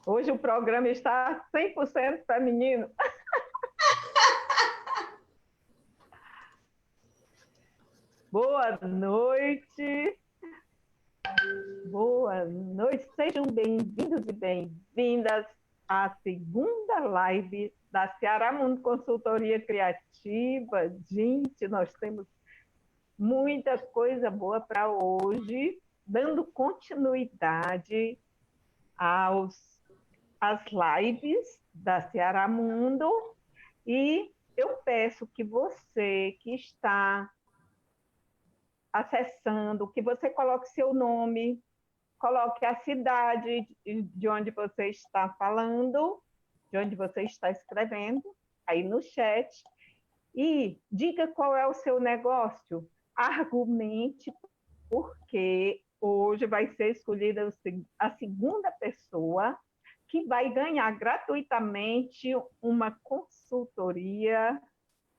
Hoje o programa está 100% feminino. Boa noite. Boa noite. Sejam bem-vindos e bem-vindas à segunda live da Ceará Mundo Consultoria Criativa. Gente, nós temos muita coisa boa para hoje, dando continuidade às lives da Ceará Mundo. E eu peço que você que está acessando, que você coloque seu nome, coloque a cidade de onde você está falando, de onde você está escrevendo, aí no chat, e diga qual é o seu negócio, argumente, porque hoje vai ser escolhida a segunda pessoa que vai ganhar gratuitamente uma consultoria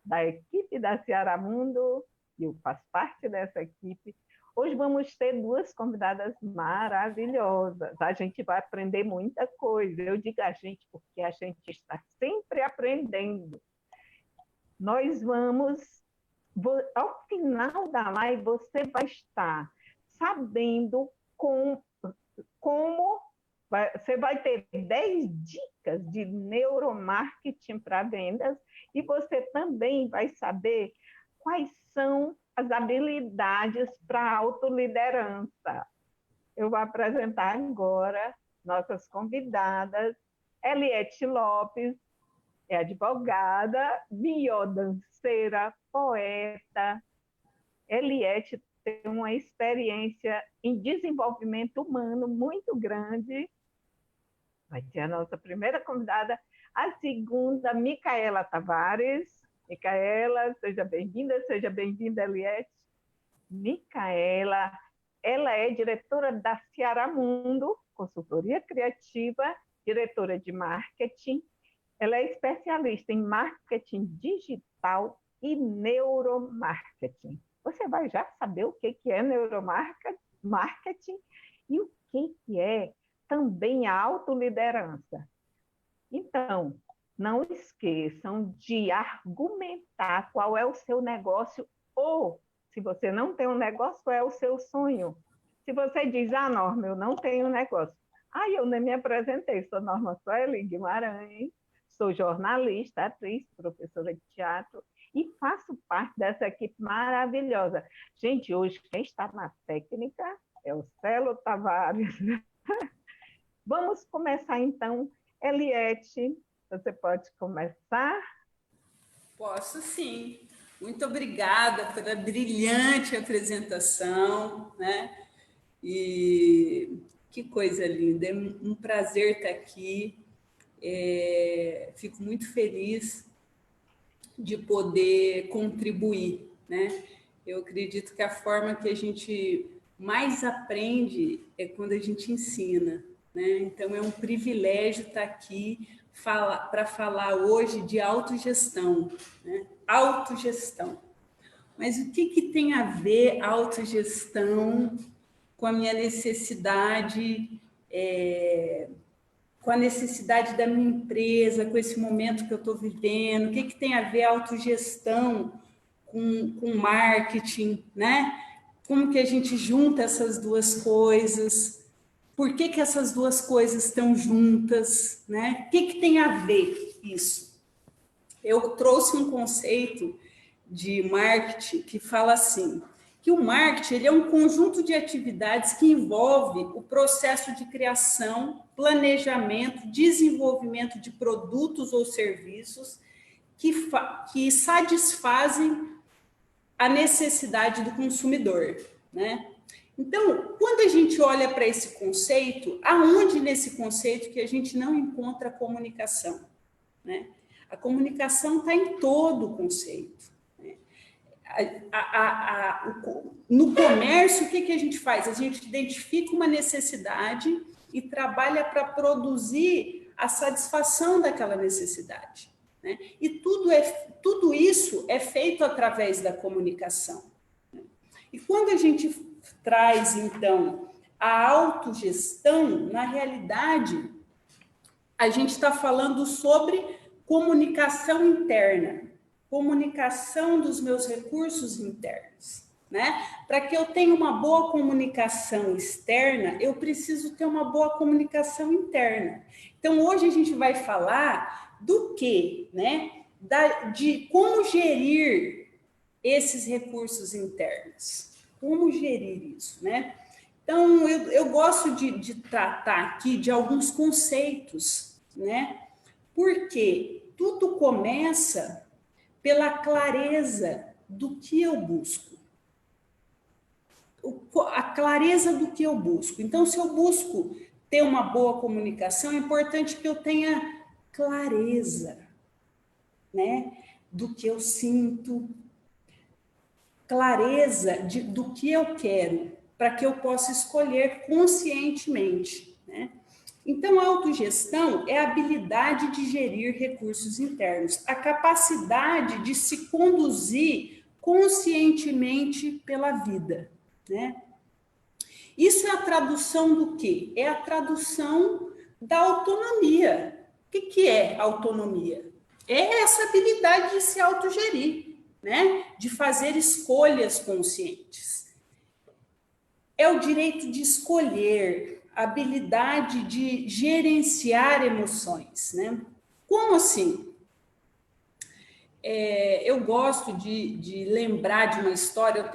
da equipe da Ceará Mundo, e eu faço parte dessa equipe. Hoje vamos ter duas convidadas maravilhosas. A gente vai aprender muita coisa. Eu digo a gente porque a gente está sempre aprendendo. Nós ao final da live, você vai estar sabendo como você vai ter 10 dicas de neuromarketing para vendas e você também vai saber quais são as habilidades para autoliderança. Eu vou apresentar agora nossas convidadas. Eliette Lopes é advogada, biodanceira, poeta. Eliette tem uma experiência em desenvolvimento humano muito grande. Vai ser a nossa primeira convidada. A segunda, Micaela Tavares. Micaela, seja bem-vinda, Eliette. Micaela, ela é diretora da Ceará Mundo, consultoria criativa, diretora de marketing. Ela é especialista em marketing digital e neuromarketing. Você vai já saber o que é neuromarketing e o que é também a autoliderança. Então, não esqueçam de argumentar qual é o seu negócio ou, se você não tem um negócio, qual é o seu sonho. Se você diz, Norma, eu não tenho negócio. Eu nem me apresentei, sou Norma Sueli Guimarães, sou jornalista, atriz, professora de teatro e faço parte dessa equipe maravilhosa. Gente, hoje quem está na técnica é o Celo Tavares. Vamos começar, então. Eliette, você pode começar? Posso, sim. Muito obrigada pela brilhante apresentação, né? E que coisa linda, é um prazer estar aqui. Fico muito feliz de poder contribuir, né? Eu acredito que a forma que a gente mais aprende é quando a gente ensina, né? Então, é um privilégio estar aqui para falar hoje de autogestão, né? Autogestão. Mas o que tem a ver autogestão com a minha necessidade, com a necessidade da minha empresa, com esse momento que eu estou vivendo? O que tem a ver autogestão com marketing, né? Como que a gente junta essas duas coisas? Por que essas duas coisas estão juntas, né? O que tem a ver isso? Eu trouxe um conceito de marketing que fala assim, que o marketing ele é um conjunto de atividades que envolve o processo de criação, planejamento, desenvolvimento de produtos ou serviços que satisfazem a necessidade do consumidor, né? Então, quando a gente olha para esse conceito, aonde nesse conceito que a gente não encontra a comunicação, né? A comunicação está em todo o conceito. Né? No comércio, o que a gente faz? A gente identifica uma necessidade e trabalha para produzir a satisfação daquela necessidade. Né? E tudo isso é feito através da comunicação. Né? E quando a gente traz, então, a autogestão, na realidade, a gente está falando sobre comunicação interna, comunicação dos meus recursos internos, né? Para que eu tenha uma boa comunicação externa, eu preciso ter uma boa comunicação interna. Então, hoje a gente vai falar do quê, né? De como gerir esses recursos internos. Como gerir isso, né? Então, eu gosto de tratar aqui de alguns conceitos, né? Porque tudo começa pela clareza do que eu busco. A clareza do que eu busco. Então, se eu busco ter uma boa comunicação, é importante que eu tenha clareza, né? Do que eu sinto, clareza do que eu quero, para que eu possa escolher conscientemente, né? Então, a autogestão é a habilidade de gerir recursos internos, a capacidade de se conduzir conscientemente pela vida, né? Isso é a tradução do quê? É a tradução da autonomia. O que é autonomia? É essa habilidade de se autogerir, né? De fazer escolhas conscientes. É o direito de escolher, a habilidade de gerenciar emoções, né? Como assim? Eu gosto de lembrar de uma história, eu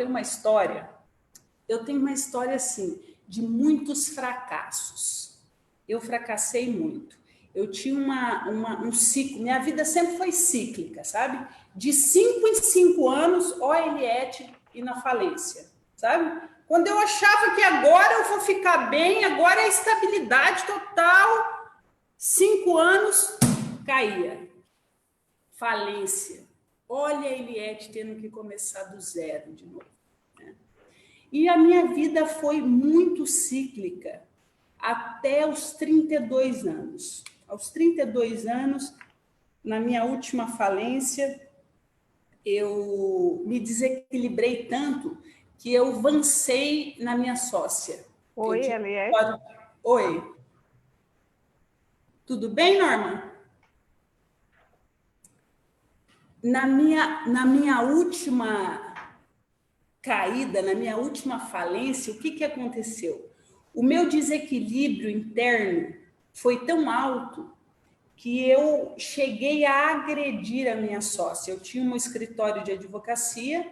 tenho uma história assim, de muitos fracassos. Eu fracassei muito. Eu tinha um ciclo, minha vida sempre foi cíclica, sabe? De 5 em 5 anos, OLET e na falência, sabe? Quando eu achava que agora eu vou ficar bem, agora é estabilidade total, 5 anos, caía. Falência. Olha a Eliette tendo que começar do zero de novo. Né? E a minha vida foi muito cíclica até os 32 anos. Aos 32 anos, na minha última falência, eu me desequilibrei tanto que eu avancei na minha sócia. Oi, Eliette. Oi. Tudo bem, Norma? Na minha última caída, na minha última falência, o que aconteceu? O meu desequilíbrio interno foi tão alto que eu cheguei a agredir a minha sócia. Eu tinha um escritório de advocacia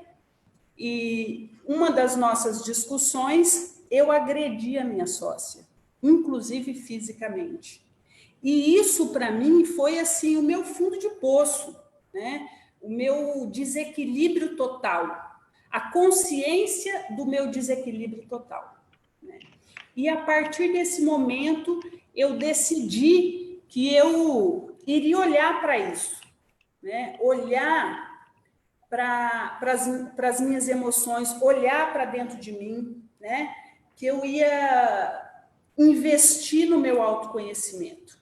e uma das nossas discussões, eu agredi a minha sócia, inclusive fisicamente. E isso, para mim, foi assim o meu fundo de poço, né? O meu desequilíbrio total, a consciência do meu desequilíbrio total. Né? E a partir desse momento, eu decidi que eu iria olhar para isso, né? Olhar para as minhas emoções, olhar para dentro de mim, né? Que eu ia investir no meu autoconhecimento.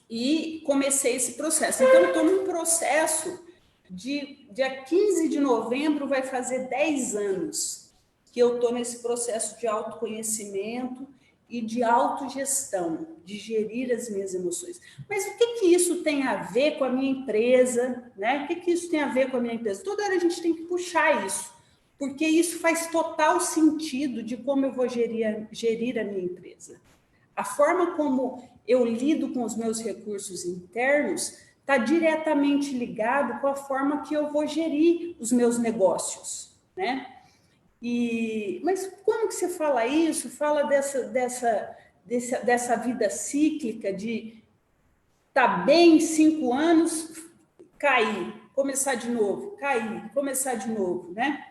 E comecei esse processo. Então, eu estou num processo de dia 15 de novembro, vai fazer 10 anos que eu estou nesse processo de autoconhecimento e de autogestão, de gerir as minhas emoções. Mas o que isso tem a ver com a minha empresa, né? O que isso tem a ver com a minha empresa? Toda hora a gente tem que puxar isso, porque isso faz total sentido de como eu vou gerir a minha empresa. A forma como eu lido com os meus recursos internos está diretamente ligado com a forma que eu vou gerir os meus negócios, né? Mas como que você fala isso? Fala dessa vida cíclica de estar bem 5 anos, cair, começar de novo, cair, começar de novo, né?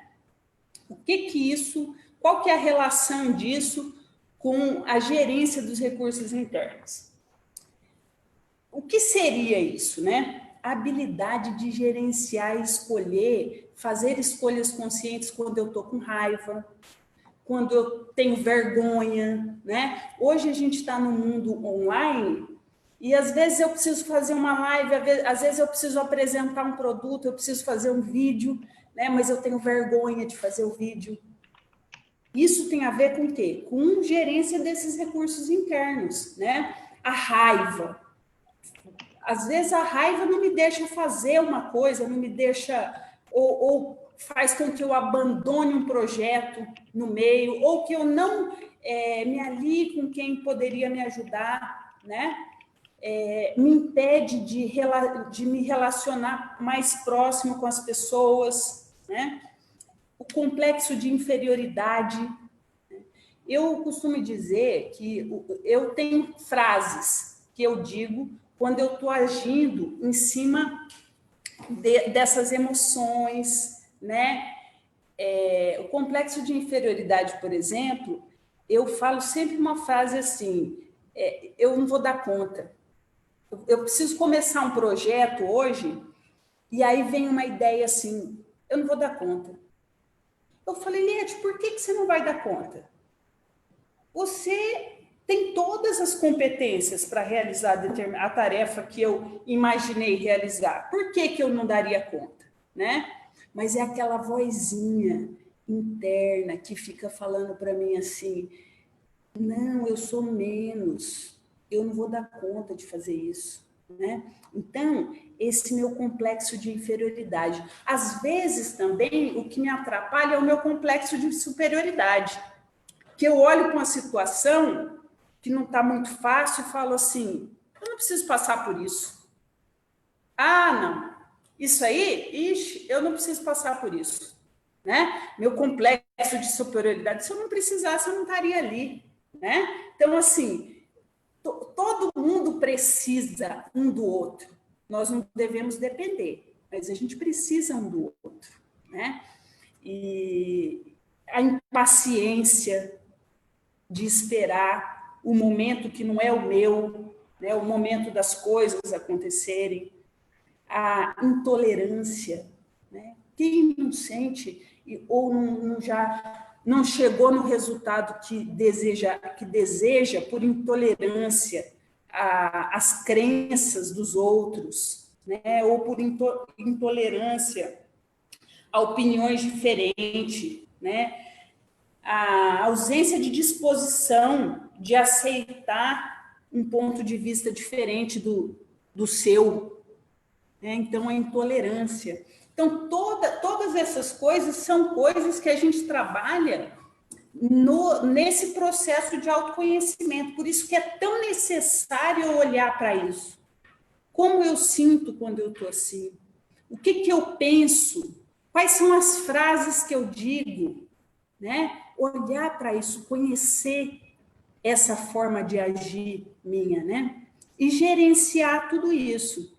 Qual que é a relação disso com a gerência dos recursos internos? O que seria isso, né? A habilidade de gerenciar, escolher, fazer escolhas conscientes quando eu estou com raiva, quando eu tenho vergonha, né? Hoje a gente está no mundo online e às vezes eu preciso fazer uma live, às vezes eu preciso apresentar um produto, eu preciso fazer um vídeo, né? Mas eu tenho vergonha de fazer o vídeo. Isso tem a ver com o quê? Com gerência desses recursos internos, né? A raiva. Às vezes a raiva não me deixa fazer uma coisa, não me deixa, ou faz com que eu abandone um projeto no meio, ou que eu não me alie com quem poderia me ajudar, né? Me impede de me relacionar mais próximo com as pessoas, né? O complexo de inferioridade. Eu costumo dizer que eu tenho frases que eu digo quando eu estou agindo em cima dessas emoções, né? O complexo de inferioridade, por exemplo, eu falo sempre uma frase assim: eu não vou dar conta. Eu preciso começar um projeto hoje, e aí vem uma ideia assim: eu não vou dar conta. Eu falei, Liette, por que você não vai dar conta? Você tem todas as competências para realizar a tarefa que eu imaginei realizar. Por que eu não daria conta, né? Mas é aquela vozinha interna que fica falando para mim assim: não, eu sou menos, eu não vou dar conta de fazer isso, né? Então, esse meu complexo de inferioridade. Às vezes também o que me atrapalha é o meu complexo de superioridade, que eu olho para uma situação que não está muito fácil e falo assim: eu não preciso passar por isso. Ah, não. Isso aí, ixi, eu não preciso passar por isso, né? Meu complexo de superioridade, se eu não precisasse, eu não estaria ali, né? Então, assim, todo mundo precisa um do outro. Nós não devemos depender, mas a gente precisa um do outro, né? E a impaciência de esperar o momento que não é o meu, né? O momento das coisas acontecerem, a intolerância, né? Quem não sente ou já não chegou no resultado que deseja por intolerância às crenças dos outros, né? Ou por intolerância a opiniões diferentes, né? A ausência de disposição de aceitar um ponto de vista diferente do seu, né? Então, a intolerância. Então, todas essas coisas são coisas que a gente trabalha nesse processo de autoconhecimento. Por isso que é tão necessário olhar para isso. Como eu sinto quando eu estou assim? O que eu penso? Quais são as frases que eu digo? Né? Olhar para isso, conhecer essa forma de agir minha, né? E gerenciar tudo isso.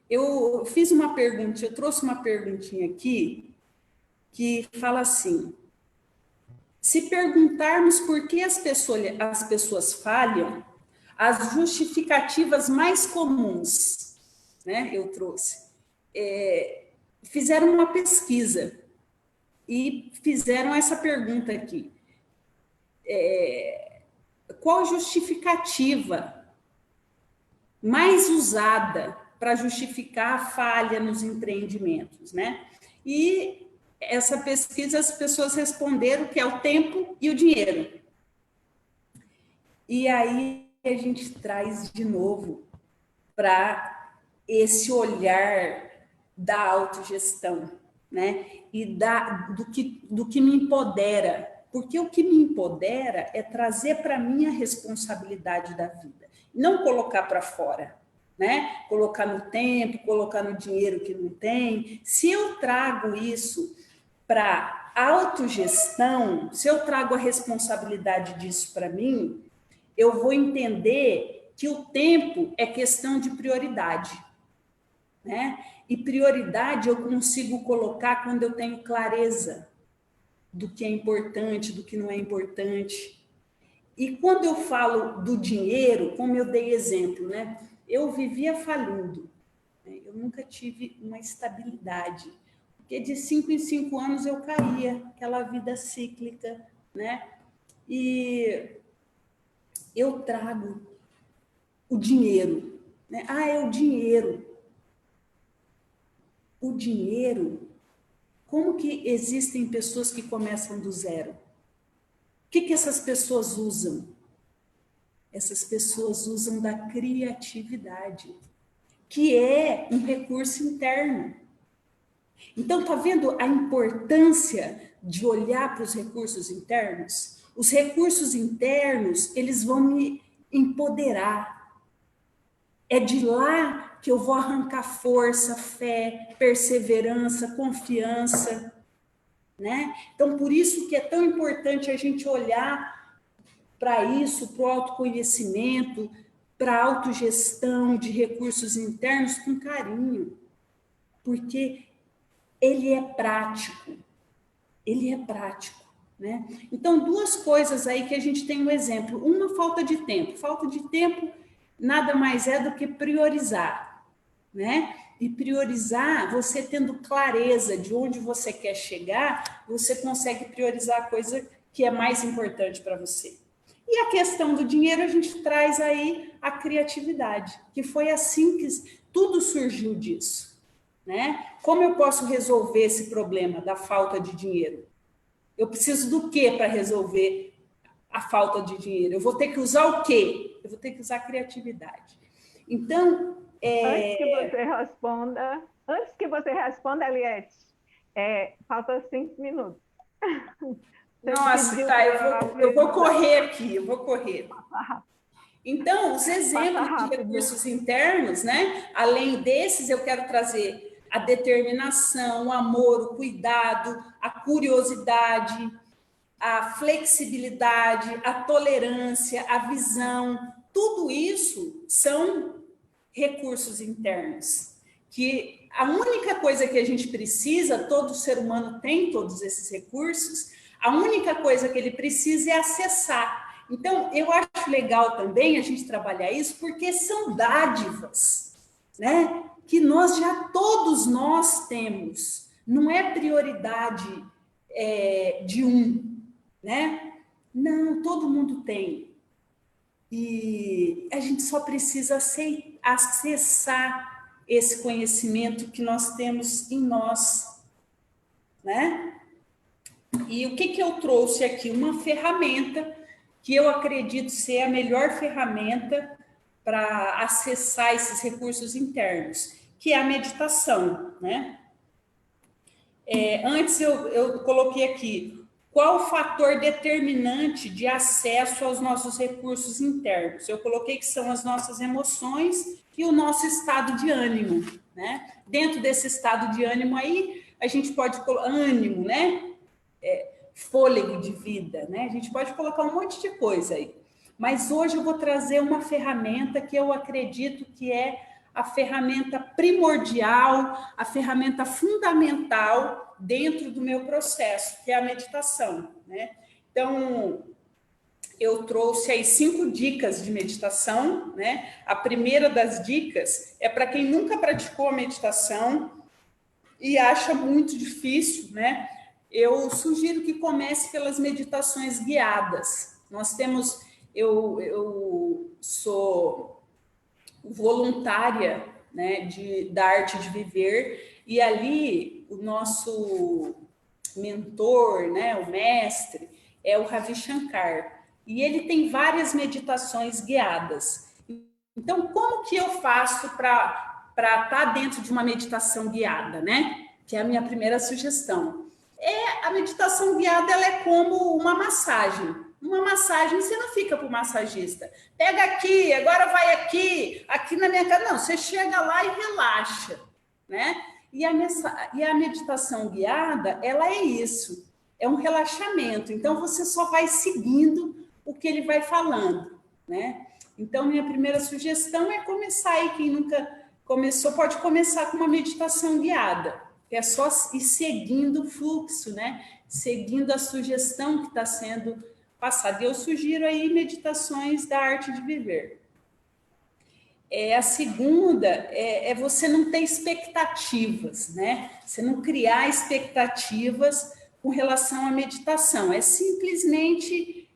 Eu fiz uma pergunta, eu trouxe uma perguntinha aqui que fala assim: se perguntarmos por que as pessoas falham, as justificativas mais comuns, né? Eu trouxe, fizeram uma pesquisa e fizeram essa pergunta aqui: qual justificativa mais usada para justificar a falha nos empreendimentos, né? E essa pesquisa, as pessoas responderam que é o tempo e o dinheiro. E aí a gente traz de novo para esse olhar da autogestão, né? E do que me empodera. Porque o que me empodera é trazer para mim a responsabilidade da vida, não colocar para fora, né? Colocar no tempo, colocar no dinheiro que não tem. Se eu trago isso para autogestão, se eu trago a responsabilidade disso para mim, eu vou entender que o tempo é questão de prioridade, né? E prioridade eu consigo colocar quando eu tenho clareza do que é importante, do que não é importante. E quando eu falo do dinheiro, como eu dei exemplo, né? Eu vivia falindo, né? Eu nunca tive uma estabilidade, porque de 5 em 5 anos eu caía, aquela vida cíclica, né? E eu trago o dinheiro, né? Ah, é o dinheiro. O dinheiro, como que existem pessoas que começam do zero? que essas pessoas usam? Essas pessoas usam da criatividade, que é um recurso interno. Então, tá vendo a importância de olhar para os recursos internos? Os recursos internos, eles vão me empoderar. É de lá que eu vou arrancar força, fé, perseverança, confiança, né? Então, por isso que é tão importante a gente olhar para isso, para o autoconhecimento, para a autogestão de recursos internos com carinho, porque ele é prático, né? Então, duas coisas aí que a gente tem um exemplo. Uma, falta de tempo. Falta de tempo nada mais é do que priorizar, né? E priorizar, você tendo clareza de onde você quer chegar, você consegue priorizar a coisa que é mais importante para você. E a questão do dinheiro, a gente traz aí a criatividade, que foi assim que tudo surgiu disso, né? Como eu posso resolver esse problema da falta de dinheiro? Eu preciso do quê para resolver a falta de dinheiro? Eu vou ter que usar o quê? Eu vou ter que usar a criatividade. Então, antes que você responda, Eliette, falta 5 minutos. Nossa, tá, eu vou correr aqui, eu vou correr. Então, os exemplos de recursos internos, né? Além desses, eu quero trazer a determinação, o amor, o cuidado, a curiosidade, a flexibilidade, a tolerância, a visão. Tudo isso são recursos internos, que a única coisa que a gente precisa, todo ser humano tem todos esses recursos, a única coisa que ele precisa é acessar. Então, eu acho legal também a gente trabalhar isso, porque são dádivas, né? Que todos nós temos. Não é prioridade de um, né? Não, todo mundo tem. E a gente só precisa acessar esse conhecimento que nós temos em nós, né? E o que eu trouxe aqui? Uma ferramenta que eu acredito ser a melhor ferramenta para acessar esses recursos internos, que é a meditação, né? Antes eu coloquei aqui, qual o fator determinante de acesso aos nossos recursos internos? Eu coloquei que são as nossas emoções e o nosso estado de ânimo, né? Dentro desse estado de ânimo aí, a gente pode colocar ânimo, né? Fôlego de vida, né? A gente pode colocar um monte de coisa aí. Mas hoje eu vou trazer uma ferramenta que eu acredito que é a ferramenta primordial, a ferramenta fundamental dentro do meu processo, que é a meditação, né? Então, eu trouxe aí 5 dicas de meditação, né? A primeira das dicas é para quem nunca praticou a meditação e acha muito difícil, né? Eu sugiro que comece pelas meditações guiadas. Nós temos, eu sou voluntária, né, da Arte de Viver, e ali o nosso mentor, né, o mestre, é o Ravi Shankar, e ele tem várias meditações guiadas. Então, como que eu faço para estar dentro de uma meditação guiada, né? Que é a minha primeira sugestão. A meditação guiada, ela é como uma massagem. Uma massagem, você não fica para o massagista. Pega aqui, agora vai aqui na minha casa. Não, você chega lá e relaxa, né? E a meditação guiada, ela é isso. É um relaxamento. Então, você só vai seguindo o que ele vai falando, né? Então, minha primeira sugestão é começar aí. Quem nunca começou, pode começar com uma meditação guiada, que é só ir seguindo o fluxo, né? Seguindo a sugestão que está sendo passada. Eu sugiro aí meditações da Arte de Viver. A segunda é você não ter expectativas, né? Você não criar expectativas com relação à meditação. É simplesmente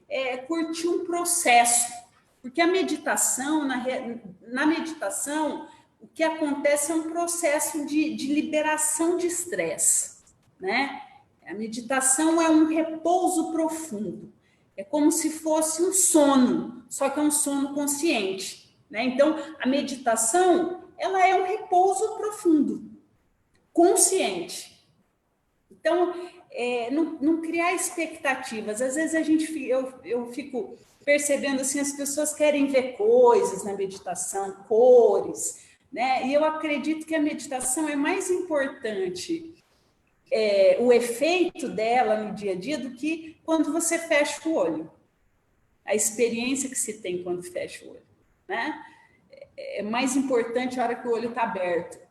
curtir um processo. Porque a meditação, na meditação, o que acontece é um processo de liberação de estresse, né? A meditação é um repouso profundo. É como se fosse um sono, só que é um sono consciente, né? Então, a meditação, ela é um repouso profundo, consciente. Então, não criar expectativas. Às vezes eu fico percebendo assim, as pessoas querem ver coisas na meditação, cores, né? E eu acredito que a meditação é mais importante, o efeito dela no dia a dia, do que quando você fecha o olho. A experiência que se tem quando fecha o olho, né? É mais importante a hora que o olho está aberto.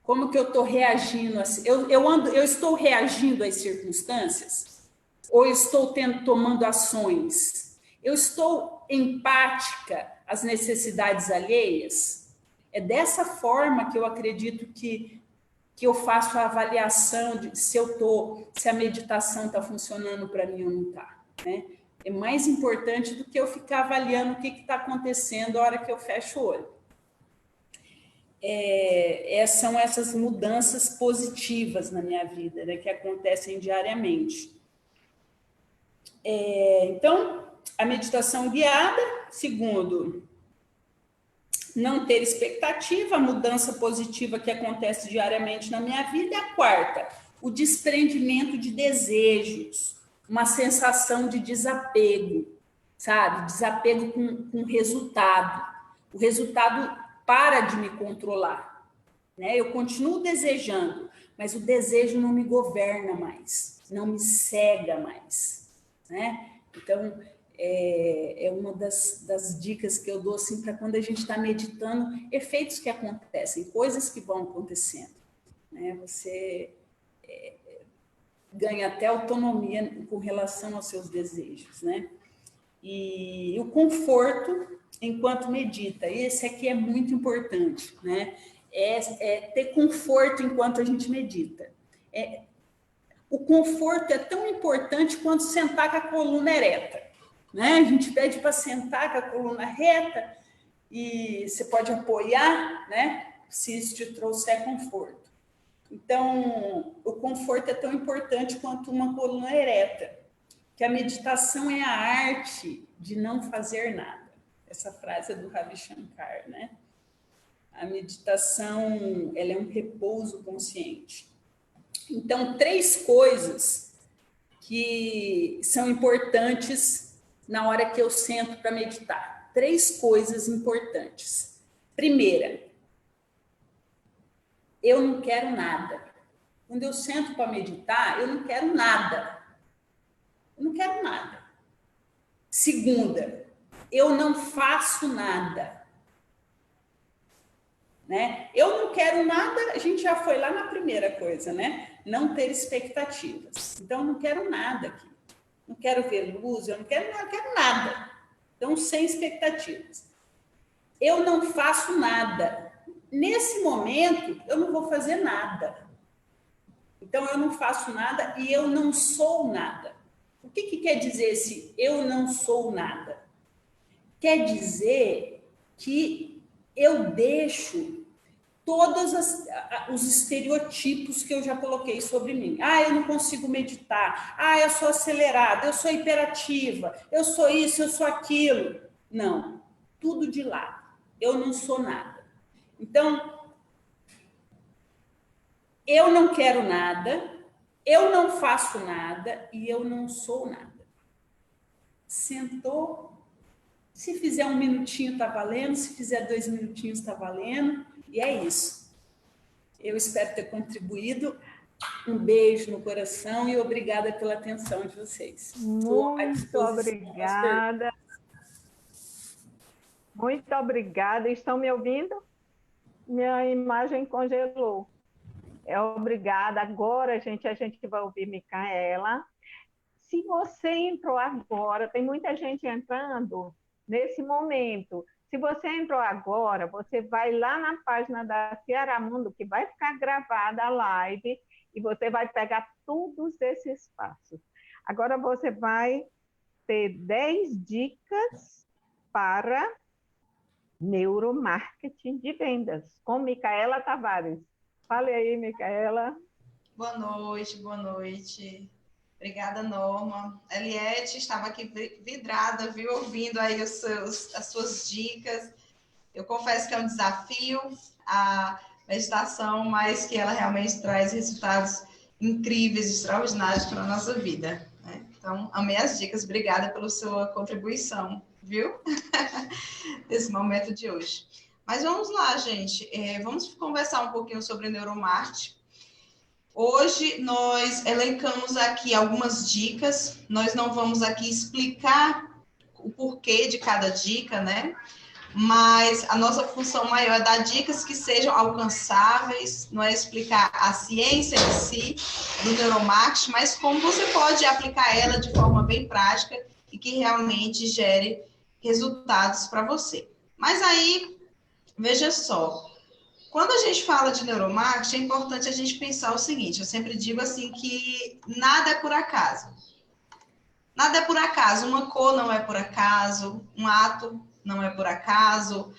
Como que eu estou reagindo assim? Eu estou reagindo às circunstâncias? Ou eu estou tomando ações? Eu estou empática às necessidades alheias? É dessa forma que eu acredito que eu faço a avaliação de se a meditação está funcionando para mim ou não está, né? É mais importante do que eu ficar avaliando o que está acontecendo a hora que eu fecho o olho. São essas mudanças positivas na minha vida, né, que acontecem diariamente. Então, a meditação guiada, segundo, não ter expectativa, a mudança positiva que acontece diariamente na minha vida. E a quarta, o desprendimento de desejos, uma sensação de desapego, sabe? Desapego com o resultado. O resultado para de me controlar, né? Eu continuo desejando, mas o desejo não me governa mais, não me cega mais, né? Então, é uma das dicas que eu dou assim, para quando a gente está meditando, efeitos que acontecem, coisas que vão acontecendo, né? Você ganha até autonomia com relação aos seus desejos, né? E o conforto enquanto medita, esse aqui é muito importante, né? Ter conforto enquanto a gente medita. O conforto é tão importante quanto sentar com a coluna ereta, né? A gente pede para sentar com a coluna reta e você pode apoiar, né? Se isso te trouxer conforto. Então, o conforto é tão importante quanto uma coluna ereta, que a meditação é a arte de não fazer nada. Essa frase é do Ravi Shankar, né? A meditação, ela é um repouso consciente. Então, 3 coisas que são importantes na hora que eu sento para meditar. 3 coisas importantes. Primeira, eu não quero nada. Quando eu sento para meditar, eu não quero nada. Eu não quero nada. Segunda, eu não faço nada. Né? Eu não quero nada, a gente já foi lá na primeira coisa, né? Não ter expectativas. Então, eu não quero nada aqui. Não quero ver luz, eu não quero nada. Então, sem expectativas. Eu não faço nada. Nesse momento, eu não vou fazer nada. Então, eu não faço nada e eu não sou nada. O que quer dizer esse eu não sou nada? Quer dizer que eu deixo todos os estereotipos que eu já coloquei sobre mim. Ah, eu não consigo meditar. Ah, eu sou acelerada, eu sou hiperativa, eu sou isso, eu sou aquilo. Não, tudo de lado. Eu não sou nada. Então, eu não quero nada, eu não faço nada e eu não sou nada. Sentou, se fizer 1 minutinho está valendo, se fizer 2 minutinhos está valendo, e é isso. Eu espero ter contribuído. Um beijo no coração e obrigada pela atenção de vocês. Muito obrigada. Muito obrigada. Estão me ouvindo? Minha imagem congelou. Obrigada. Agora, gente, a gente vai ouvir Micaela. Se você entrou agora, tem muita gente entrando nesse momento. Se você entrou agora, você vai lá na página da Ceará Mundo, que vai ficar gravada a live, e você vai pegar todos esses passos. Agora você vai ter 10 dicas para neuromarketing de vendas, com Micaela Tavares. Fale aí, Micaela. Boa noite, boa noite. Obrigada, Norma. Eliette estava aqui vidrada, viu? Ouvindo aí as suas dicas. Eu confesso que é um desafio a meditação, mas que ela realmente traz resultados incríveis, extraordinários para a nossa vida, né? Então, amei as dicas. Obrigada pela sua contribuição, viu? Nesse momento de hoje. Mas vamos lá, gente. Vamos conversar um pouquinho sobre neuromarketing. Hoje nós elencamos aqui algumas dicas. Nós não vamos aqui explicar o porquê de cada dica, né? Mas a nossa função maior é dar dicas que sejam alcançáveis, não é explicar a ciência em si do neuromarketing, mas como você pode aplicar ela de forma bem prática e que realmente gere resultados para você. Mas aí, veja só, quando a gente fala de neuromarketing, é importante a gente pensar o seguinte, eu sempre digo assim que nada é por acaso. Nada é por acaso, uma cor não é por acaso, um ato não é por acaso,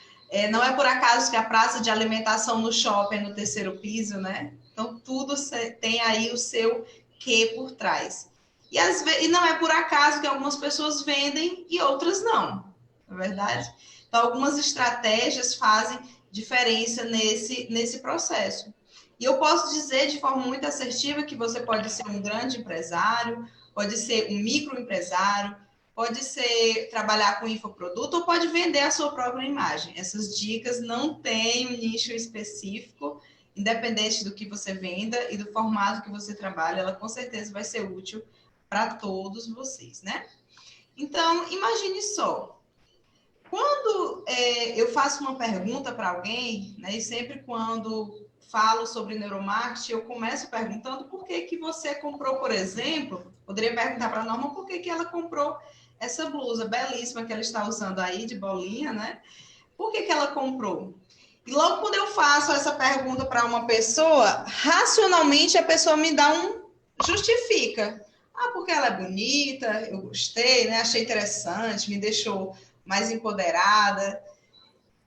não é por acaso que a praça de alimentação no shopping é no 3º piso, né? Então, tudo tem aí o seu quê por trás. E não é por acaso que algumas pessoas vendem e outras não, não é verdade? Então, algumas estratégias fazem diferença nesse processo. E eu posso dizer de forma muito assertiva que você pode ser um grande empresário, pode ser um microempresário, pode ser trabalhar com infoproduto ou pode vender a sua própria imagem. Essas dicas não têm um nicho específico, independente do que você venda e do formato que você trabalha, ela com certeza vai ser útil para todos vocês, né? Então, imagine só, quando eu faço uma pergunta para alguém, né, e sempre quando falo sobre neuromarketing, eu começo perguntando por que você comprou, por exemplo, poderia perguntar para a Norma por que ela comprou essa blusa belíssima que ela está usando aí, de bolinha, né? Por que ela comprou? E logo quando eu faço essa pergunta para uma pessoa, racionalmente a pessoa me dá justifica. Ah, porque ela é bonita, eu gostei, né? Achei interessante, me deixou mais empoderada.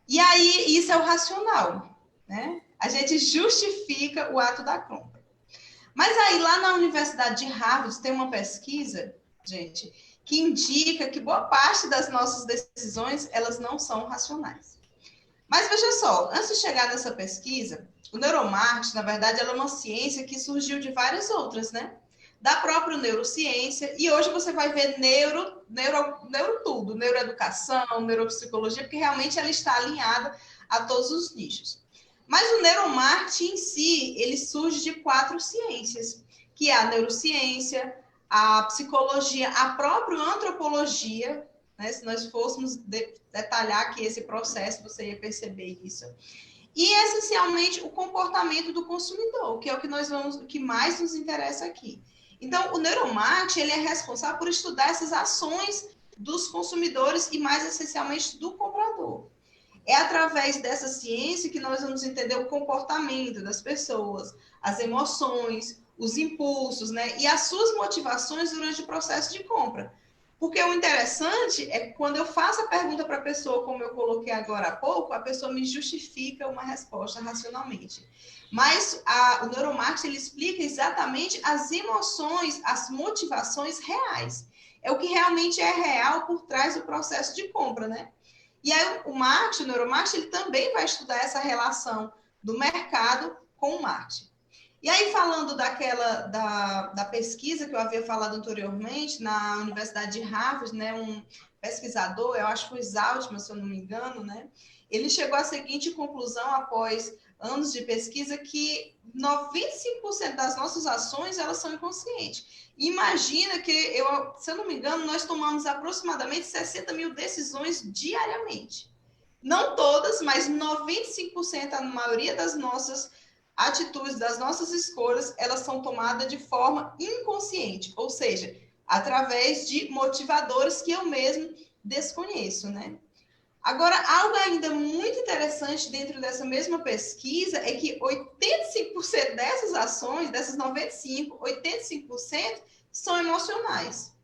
E aí, isso é o racional, né? A gente justifica o ato da compra. Mas aí, lá na Universidade de Harvard, tem uma pesquisa, gente, que indica que boa parte das nossas decisões, elas não são racionais. Mas veja só, antes de chegar nessa pesquisa, o neuromarketing, na verdade, ela é uma ciência que surgiu de várias outras, né? Da própria neurociência, e hoje você vai ver neuro tudo, neuroeducação, neuropsicologia, porque realmente ela está alinhada a todos os nichos. Mas o neuromarketing em si, ele surge de 4 ciências, que é a neurociência, a psicologia, a própria antropologia, né? Se nós fôssemos detalhar aqui esse processo, você ia perceber isso. E, essencialmente, o comportamento do consumidor, que é o que mais nos interessa aqui. Então, o neuromarketing, ele é responsável por estudar essas ações dos consumidores e, mais essencialmente, do comprador. É através dessa ciência que nós vamos entender o comportamento das pessoas, as emoções, os impulsos, né? E as suas motivações durante o processo de compra. Porque o interessante é que quando eu faço a pergunta para a pessoa, como eu coloquei agora há pouco, a pessoa me justifica uma resposta racionalmente. Mas o neuromarketing, ele explica exatamente as emoções, as motivações reais. É o que realmente é real por trás do processo de compra, né? E aí o marketing, o neuromarketing, ele também vai estudar essa relação do mercado com o marketing. E aí, falando da pesquisa que eu havia falado anteriormente, na Universidade de Harvard, né, um pesquisador, eu acho que foi Zaltman, se eu não me engano, né, ele chegou à seguinte conclusão, após anos de pesquisa, que 95% das nossas ações, elas são inconscientes. Imagina que, se eu não me engano, nós tomamos aproximadamente 60 mil decisões diariamente. Não todas, mas 95%, a maioria das nossas atitudes, das nossas escolhas, elas são tomadas de forma inconsciente, ou seja, através de motivadores que eu mesmo desconheço, né? Agora, algo ainda muito interessante dentro dessa mesma pesquisa é que 85% dessas ações, dessas 95%, 85% são emocionais.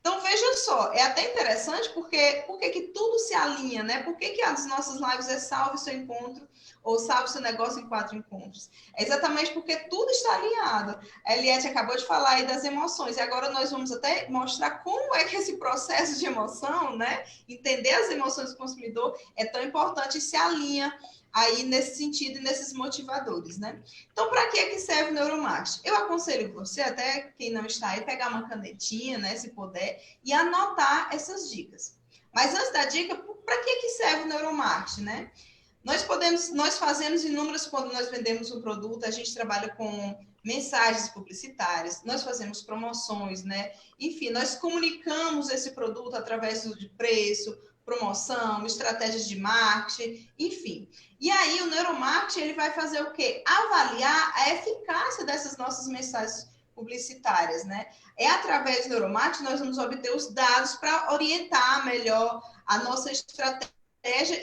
Então, veja só, é até interessante porque que tudo se alinha, né? Por que as nossas lives é salve seu encontro ou salve seu negócio em 4 encontros? É exatamente porque tudo está alinhado. A Eliette acabou de falar aí das emoções, e agora nós vamos até mostrar como é que esse processo de emoção, né? Entender as emoções do consumidor é tão importante e se alinha aí nesse sentido e nesses motivadores, né? Então, para que é que serve o neuromarketing? Eu aconselho você, até quem não está aí, pegar uma canetinha, né, se puder, e anotar essas dicas. Mas antes da dica, para que é que serve o neuromarketing, né? Nós fazemos inúmeras, quando nós vendemos um produto, a gente trabalha com mensagens publicitárias, nós fazemos promoções, né? Enfim, nós comunicamos esse produto através de preço, promoção, estratégias de marketing, enfim. E aí o neuromarketing ele vai fazer o quê? Avaliar a eficácia dessas nossas mensagens publicitárias, né? É através do neuromarketing nós vamos obter os dados para orientar melhor a nossa estratégia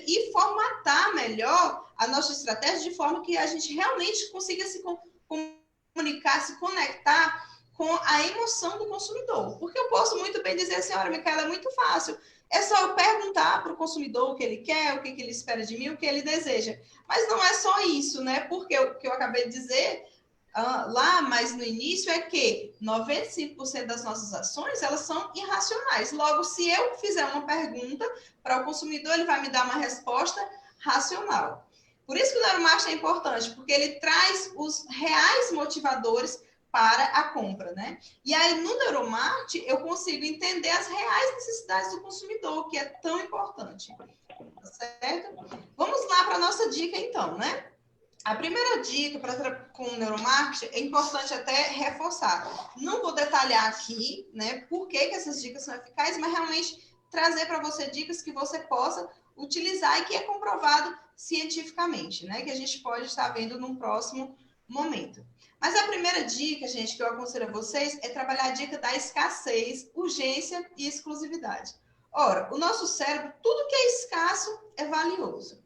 e formatar melhor a nossa estratégia de forma que a gente realmente consiga se comunicar, se conectar com a emoção do consumidor. Porque eu posso muito bem dizer assim, olha, Micaela, é muito fácil. É só eu perguntar para o consumidor o que ele quer, o que ele espera de mim, o que ele deseja. Mas não é só isso, né? Porque o que eu acabei de dizer lá, mas no início, é que 95% das nossas ações, elas são irracionais. Logo, se eu fizer uma pergunta para o consumidor, ele vai me dar uma resposta racional. Por isso que o neuromarketing é importante, porque ele traz os reais motivadores para a compra, né? E aí, no neuromarketing, eu consigo entender as reais necessidades do consumidor, que é tão importante. Tá certo? Vamos lá para a nossa dica, então, né? A primeira dica com o neuromarketing é importante até reforçar. Não vou detalhar aqui, né, por que essas dicas são eficazes, mas realmente trazer para você dicas que você possa utilizar e que é comprovado cientificamente, né, que a gente pode estar vendo num próximo momento. Mas a primeira dica, gente, que eu aconselho a vocês é trabalhar a dica da escassez, urgência e exclusividade. Ora, o nosso cérebro, tudo que é escasso é valioso.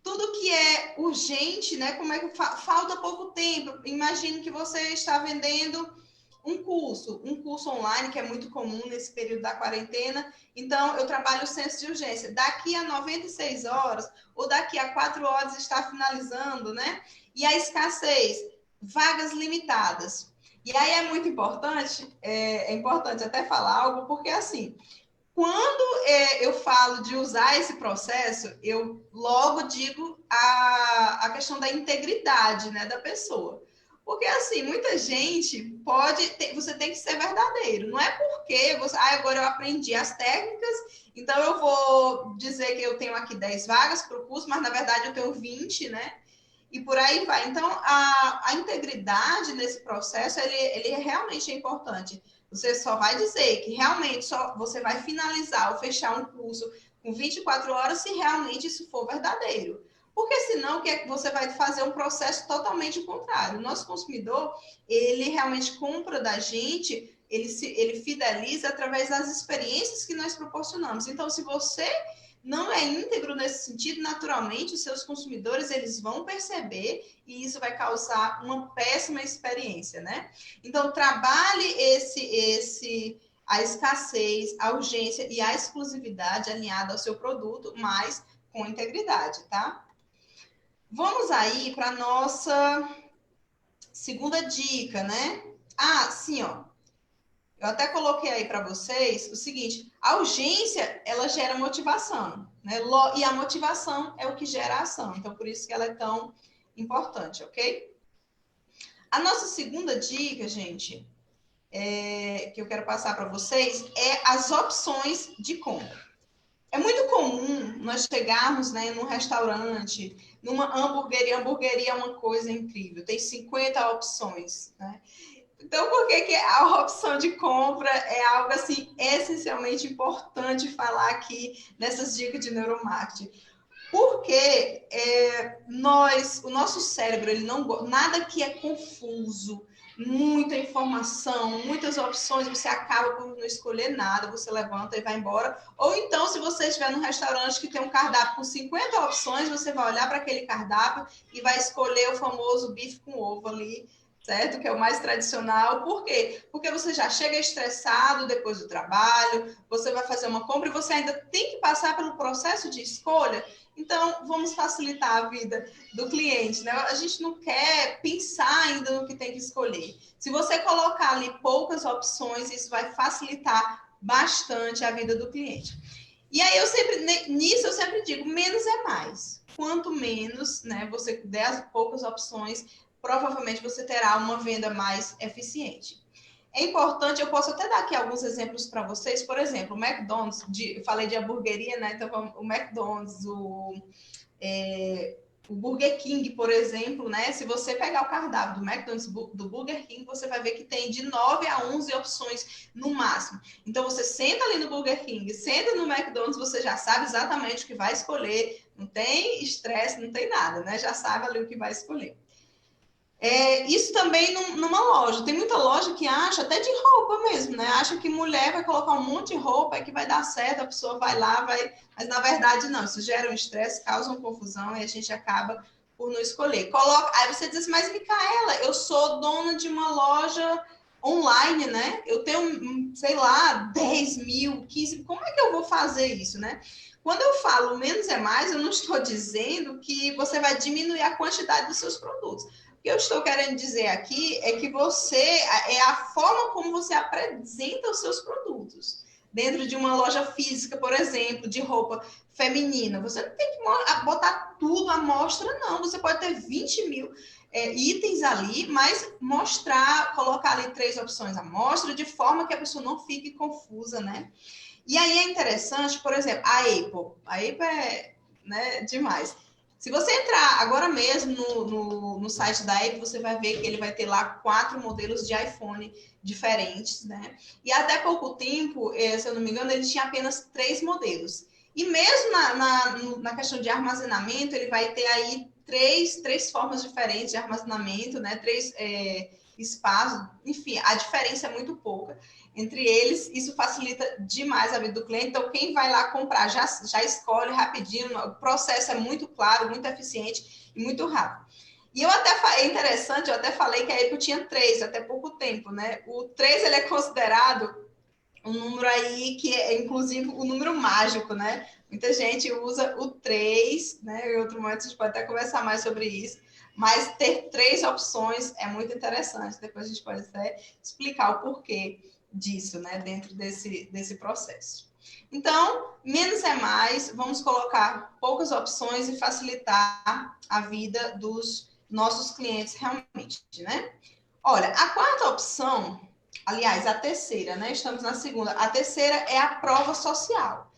Tudo que é urgente, né? Como é que falta pouco tempo? Imagine que você está vendendo um curso online, que é muito comum nesse período da quarentena. Então, eu trabalho o senso de urgência. Daqui a 96 horas, ou daqui a 4 horas está finalizando, né? E a escassez, vagas limitadas. E aí é muito importante, é importante até falar algo, porque assim, quando eu falo de usar esse processo, eu logo digo a questão da integridade, né, da pessoa. Porque, assim, muita gente você tem que ser verdadeiro. Não é porque agora eu aprendi as técnicas, então eu vou dizer que eu tenho aqui 10 vagas para o curso, mas na verdade eu tenho 20, né? E por aí vai. Então, a integridade nesse processo, ele realmente é importante. Você só vai dizer que realmente você vai finalizar ou fechar um curso com 24 horas se realmente isso for verdadeiro. Porque senão você vai fazer um processo totalmente contrário. O nosso consumidor, ele realmente compra da gente, ele fideliza através das experiências que nós proporcionamos. Então, se você não é íntegro nesse sentido, naturalmente os seus consumidores eles vão perceber e isso vai causar uma péssima experiência, né? Então trabalhe a escassez, a urgência e a exclusividade alinhada ao seu produto, mas com integridade, tá? Vamos aí para nossa segunda dica, né? Sim, ó. Eu até coloquei aí para vocês o seguinte: a urgência ela gera motivação, né? E a motivação é o que gera a ação. Então, por isso que ela é tão importante, ok? A nossa segunda dica, gente, que eu quero passar para vocês é as opções de compra. É muito comum nós chegarmos, né, num restaurante, numa hamburgueria. Hamburgueria é uma coisa incrível, tem 50 opções, né? Então, por que a opção de compra é algo assim essencialmente importante falar aqui nessas dicas de neuromarketing? Porque o nosso cérebro, ele não nada que é confuso, muita informação, muitas opções, você acaba por não escolher nada, você levanta e vai embora. Ou então, se você estiver num restaurante que tem um cardápio com 50 opções, você vai olhar para aquele cardápio e vai escolher o famoso bife com ovo ali, certo? Que é o mais tradicional. Por quê? Porque você já chega estressado depois do trabalho, você vai fazer uma compra e você ainda tem que passar pelo processo de escolha. Então, vamos facilitar a vida do cliente, né? A gente não quer pensar ainda no que tem que escolher. Se você colocar ali poucas opções, isso vai facilitar bastante a vida do cliente. E aí nisso eu sempre digo, menos é mais. Quanto menos, né, você der as poucas opções, provavelmente você terá uma venda mais eficiente. É importante, eu posso até dar aqui alguns exemplos para vocês. Por exemplo, o McDonald's, eu falei de hamburgueria, né? Então, o McDonald's, o Burger King, por exemplo, né? Se você pegar o cardápio do McDonald's, do Burger King, você vai ver que tem de 9 a 11 opções no máximo. Então, você senta ali no Burger King, senta no McDonald's, você já sabe exatamente o que vai escolher. Não tem estresse, não tem nada, né? Já sabe ali o que vai escolher. Isso também numa loja. Tem muita loja que acha, até de roupa mesmo, né? Acha que mulher vai colocar um monte de roupa e que vai dar certo, a pessoa vai lá, mas na verdade não. Isso gera um estresse, causa uma confusão e a gente acaba por não escolher. Aí você diz assim, mas Micaela, eu sou dona de uma loja online, né? Eu tenho, sei lá, 10 mil, 15, como é que eu vou fazer isso, né? Quando eu falo menos é mais, eu não estou dizendo que você vai diminuir a quantidade dos seus produtos. O que eu estou querendo dizer aqui é que é a forma como você apresenta os seus produtos. Dentro de uma loja física, por exemplo, de roupa feminina, você não tem que botar tudo à mostra, não. Você pode ter 20 mil itens ali, mas colocar ali 3 opções à mostra, de forma que a pessoa não fique confusa, né? E aí é interessante, por exemplo, a Apple é, né, demais. Se você entrar agora mesmo no site da Apple, você vai ver que ele vai ter lá 4 modelos de iPhone diferentes, né? E até pouco tempo, se eu não me engano, ele tinha apenas 3 modelos. E mesmo na questão de armazenamento, ele vai ter aí três formas diferentes de armazenamento, né? 3 espaços, enfim, a diferença é muito pouca entre eles. Isso facilita demais a vida do cliente. Então, quem vai lá comprar já escolhe rapidinho, o processo é muito claro, muito eficiente e muito rápido. E é interessante, eu até falei que a Apple tinha 3 até pouco tempo, né? O 3 ele é considerado um número aí que é, inclusive, o número mágico, né? Muita gente usa o 3, né? Em outro momento a gente pode até conversar mais sobre isso. Mas ter 3 opções é muito interessante. Depois a gente pode até explicar o porquê disso, né? Dentro desse processo. Então, menos é mais. Vamos colocar poucas opções e facilitar a vida dos nossos clientes realmente, né? Olha, a quarta opção, aliás, a terceira, né? Estamos na segunda. A terceira é a prova social.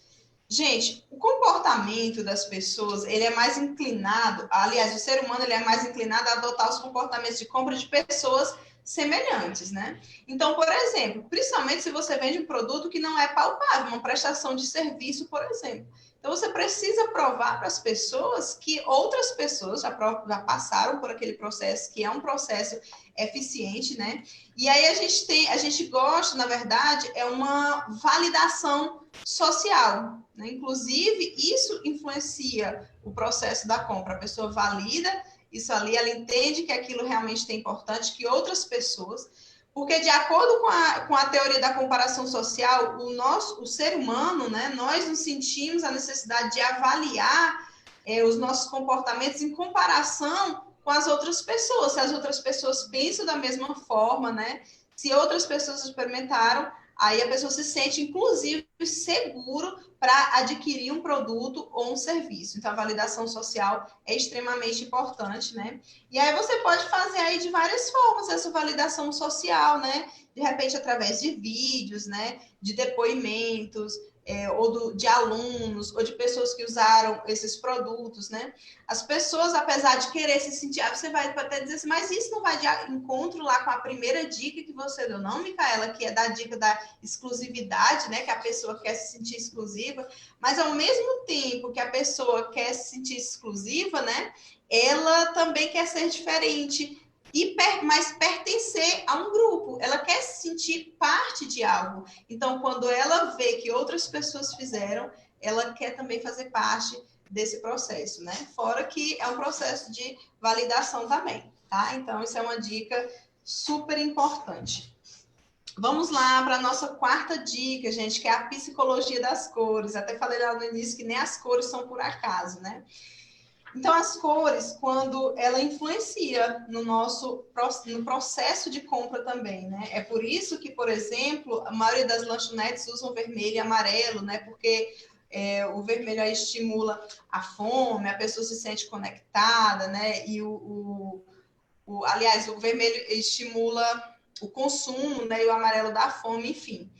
Gente, o comportamento das pessoas, ele é mais inclinado, aliás, o ser humano ele é mais inclinado a adotar os comportamentos de compra de pessoas semelhantes, né? Então, por exemplo, principalmente se você vende um produto que não é palpável, uma prestação de serviço, por exemplo. Então, você precisa provar para as pessoas que outras pessoas já passaram por aquele processo, que é um processo eficiente, né? E aí a gente gosta, na verdade, é uma validação social, né? Inclusive, isso influencia o processo da compra. A pessoa valida isso ali, ela entende que aquilo realmente é importante, que outras pessoas... Porque, de acordo com a teoria da comparação social, o ser humano, né, nós nos sentimos a necessidade de avaliar os nossos comportamentos em comparação com as outras pessoas. Se as outras pessoas pensam da mesma forma, né? Se outras pessoas experimentaram, aí a pessoa se sente, inclusive, seguro para adquirir um produto ou um serviço. Então, a validação social é extremamente importante, né? E aí você pode fazer aí de várias formas essa validação social, né? De repente, através de vídeos, né? De depoimentos, de alunos, ou de pessoas que usaram esses produtos, né? As pessoas, apesar de querer se sentir... Você vai até dizer assim, mas isso não vai de encontro lá com a primeira dica que você deu, não, Micaela? Que é da dica da exclusividade, né? Que a pessoa quer se sentir exclusiva. Mas, ao mesmo tempo que a pessoa quer se sentir exclusiva, né? Ela também quer ser diferente, mas pertencer a um grupo. Ela quer se sentir parte de algo. Então, quando ela vê que outras pessoas fizeram, ela quer também fazer parte desse processo, né? Fora que é um processo de validação também, tá? Então, isso é uma dica super importante. Vamos lá para a nossa quarta dica, gente, que é a psicologia das cores. Até falei lá no início que nem as cores são por acaso, né? Então, as cores, quando ela influencia no processo de compra também, né? É por isso que, por exemplo, a maioria das lanchonetes usam vermelho e amarelo, né? Porque o vermelho aí estimula a fome, a pessoa se sente conectada, né? E aliás, o vermelho estimula o consumo, né? E o amarelo dá fome, enfim.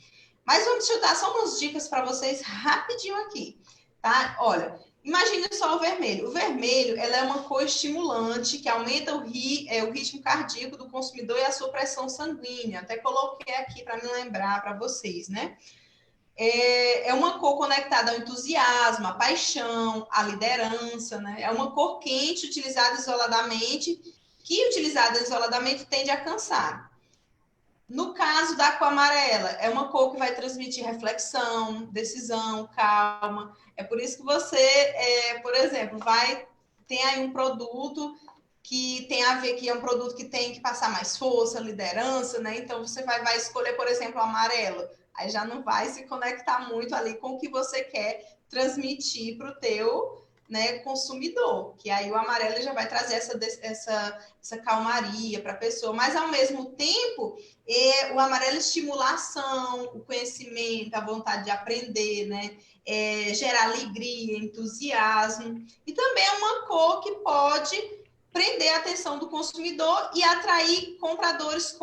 Mas deixa eu dar só umas dicas para vocês rapidinho aqui, tá? Olha, imagine só o vermelho. O vermelho, ela é uma cor estimulante que aumenta o ritmo cardíaco do consumidor e a sua pressão sanguínea. Até coloquei aqui para me lembrar para vocês, né? É uma cor conectada ao entusiasmo, à paixão, à liderança, né? É uma cor quente utilizada isoladamente, que utilizada isoladamente tende a cansar. No caso da cor amarela, é uma cor que vai transmitir reflexão, decisão, calma. É por isso que você, por exemplo, tem aí um produto que tem a ver, que é um produto que tem que passar mais força, liderança, né? Então você vai escolher, por exemplo, o amarelo. Aí já não vai se conectar muito ali com o que você quer transmitir para o teu, né, consumidor, que aí o amarelo já vai trazer essa calmaria para a pessoa, mas ao mesmo tempo o amarelo estimula a ação, o conhecimento, a vontade de aprender, né? Gerar alegria, entusiasmo, e também é uma cor que pode prender a atenção do consumidor e atrair compradores